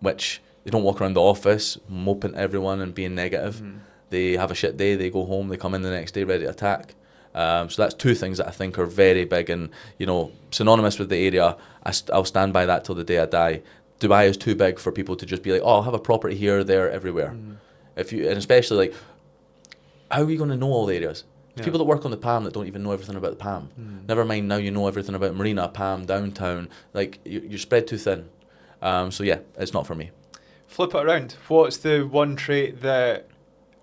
which they don't walk around the office moping at everyone and being negative. They have a shit day, they go home, they come in the next day ready to attack. So that's two things that I think are very big and, synonymous with the area. I'll stand by that till the day I die. Dubai is too big for people to just be like, oh, I'll have a property here, there, everywhere. And especially like, how are we going to know all the areas? People that work on the Palm that don't even know everything about the Palm. Never mind now you know everything about Marina, Palm, downtown. Like, you're spread too thin. So yeah, it's not for me. Flip it around. What's the one trait that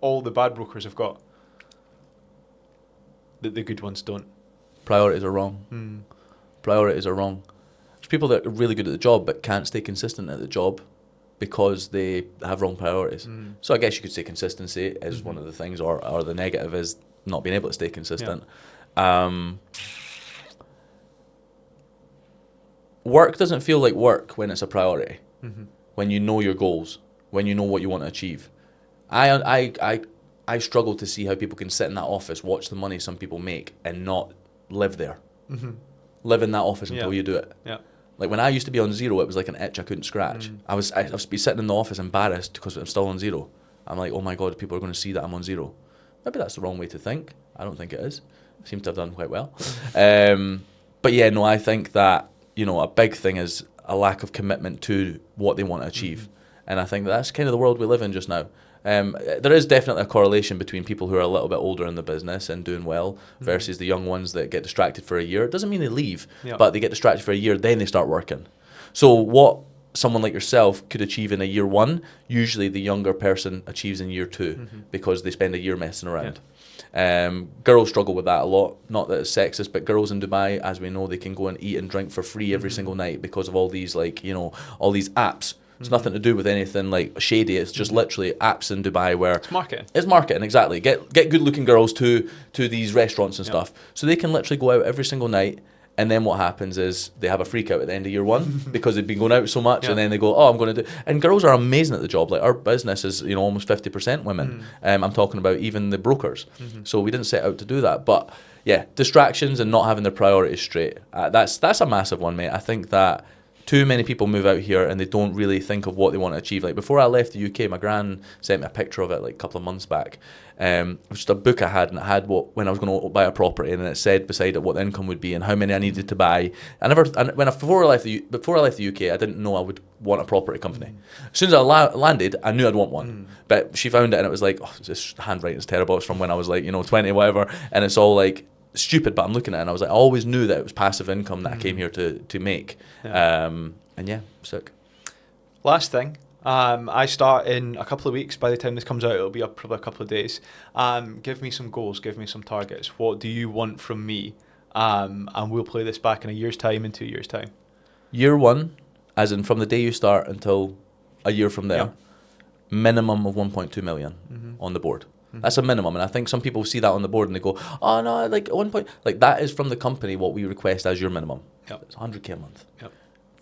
all the bad brokers have got that the good ones don't? Priorities are wrong. Priorities are wrong. There's people that are really good at the job but can't stay consistent at the job because they have wrong priorities. So I guess you could say consistency is one of the things, or the negative is not being able to stay consistent. Work doesn't feel like work when it's a priority. When you know your goals, when you know what you want to achieve. I struggle to see how people can sit in that office, watch the money some people make, and not live there. Live in that office until you do it. Like when I used to be on zero, it was like an itch I couldn't scratch. I was be sitting in the office embarrassed because I'm still on zero. I'm like, oh my God, people are going to see that I'm on zero. Maybe that's the wrong way to think. I don't think it is. I seem to have done quite well. But yeah, no, I think that, a big thing is a lack of commitment to what they want to achieve. And I think that's kind of the world we live in just now. There is definitely a correlation between people who are a little bit older in the business and doing well versus the young ones that get distracted for a year. It doesn't mean they leave, but they get distracted for a year, then they start working. So what someone like yourself could achieve in a year one, usually the younger person achieves in year two because they spend a year messing around. Girls struggle with that a lot. Not that it's sexist, but girls in Dubai, as we know, they can go and eat and drink for free every single night because of all these all these apps. It's nothing to do with anything like shady. It's just literally apps in Dubai where it's marketing. It's marketing, exactly. Get good looking girls to these restaurants and stuff, so they can literally go out every single night. And then what happens is they have a freak out at the end of year one because they've been going out so much, and then they go, oh, I'm going to do. And girls are amazing at the job. Like our business is, almost 50% women. I'm talking about even the brokers. So we didn't set out to do that, but yeah, distractions and not having their priorities straight. That's a massive one, mate. I think that too many people move out here and they don't really think of what they want to achieve. Like before I left the UK, my gran sent me a picture of it like a couple of months back. It was just a book I had, and it had when I was going to buy a property, and it said beside it what the income would be and how many I needed to buy. Before I left the UK, I didn't know I would want a property company. As soon as I landed, I knew I'd want one. But she found it, and it was like, oh, this handwriting's terrible. It's from when I was like 20, whatever, and it's all like stupid, but I'm looking at it and I was like, I always knew that it was passive income that I came here to make. And yeah, sick. Last thing, I start in a couple of weeks. By the time this comes out, it'll be up probably a couple of days. Give me some goals, give me some targets. What do you want from me? And we'll play this back in a year's time, in 2 years' time. Year one, as in from the day you start until a year from there, minimum of 1.2 million on the board. That's a minimum, and I think some people see that on the board and they go, oh no, like 1 point, like that is from the company what we request as your minimum. It's 100k a month.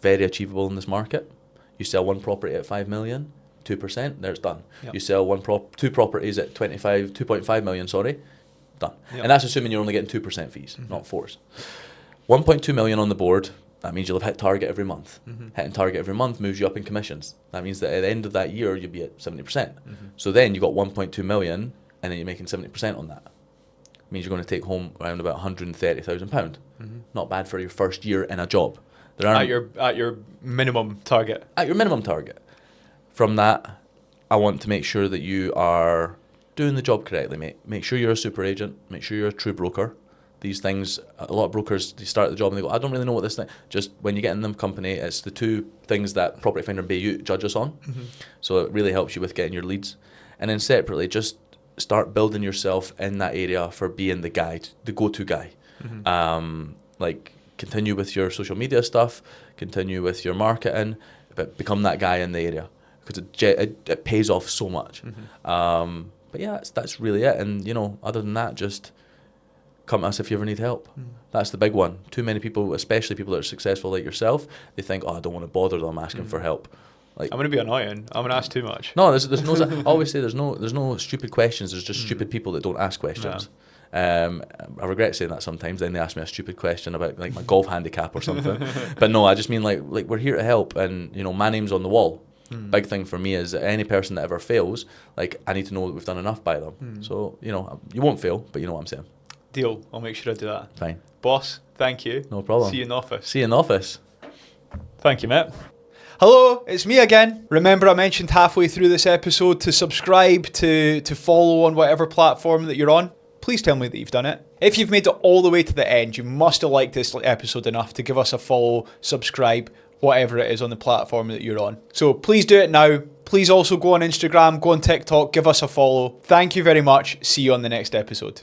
Very achievable in this market. You sell one property at 5 million, 2%, there's done. You sell two properties at 2.5 million, done. And that's assuming you're only getting 2% fees, not 4s. 1.2 million on the board. That means you'll have hit target every month. Hitting target every month moves you up in commissions. That means that at the end of that year, you'll be at 70%. So then you got 1.2 million, and then you're making 70% on that. means you're going to take home around about £130,000. Not bad for your first year in a job. There aren't, At your minimum target. at your minimum target. From that, I want to make sure that you are doing the job correctly, mate. Make sure you're a super agent. Make sure you're a true broker. These things, a lot of brokers, they start the job and they go, I don't really know what this thing. Just when you get in the company, it's the two things that Property Finder and Bayut judge us on. So it really helps you with getting your leads. And then separately, just start building yourself in that area for being the guy, the go-to guy. Like, continue with your social media stuff, continue with your marketing, but become that guy in the area, because it pays off so much. But yeah, that's really it. And, you know, other than that, just come to us if you ever need help. That's the big one. Too many people, especially people that are successful like yourself, they think, oh, I don't want to bother them asking for help. Like, I'm going to be annoying. I'm going to ask too much. no, there's no. I always say there's no stupid questions. There's just stupid people that don't ask questions. I regret saying that sometimes. Then they ask me a stupid question about like my golf handicap or something. But no, I just mean like we're here to help, and you know, my name's on the wall. Big thing for me is that any person that ever fails, like, I need to know that we've done enough by them. So, you know, you won't fail, but you know what I'm saying. Deal. I'll make sure I do that. Fine. Boss, thank you. No problem. See you in the office. See you in the office. Thank you, mate. Hello, it's me again. Remember I mentioned halfway through this episode to subscribe, to follow on whatever platform that you're on? Please tell me that you've done it. If you've made it all the way to the end, you must have liked this episode enough to give us a follow, subscribe, whatever it is on the platform that you're on. So please do it now. Please also go on Instagram, go on TikTok, give us a follow. Thank you very much. See you on the next episode.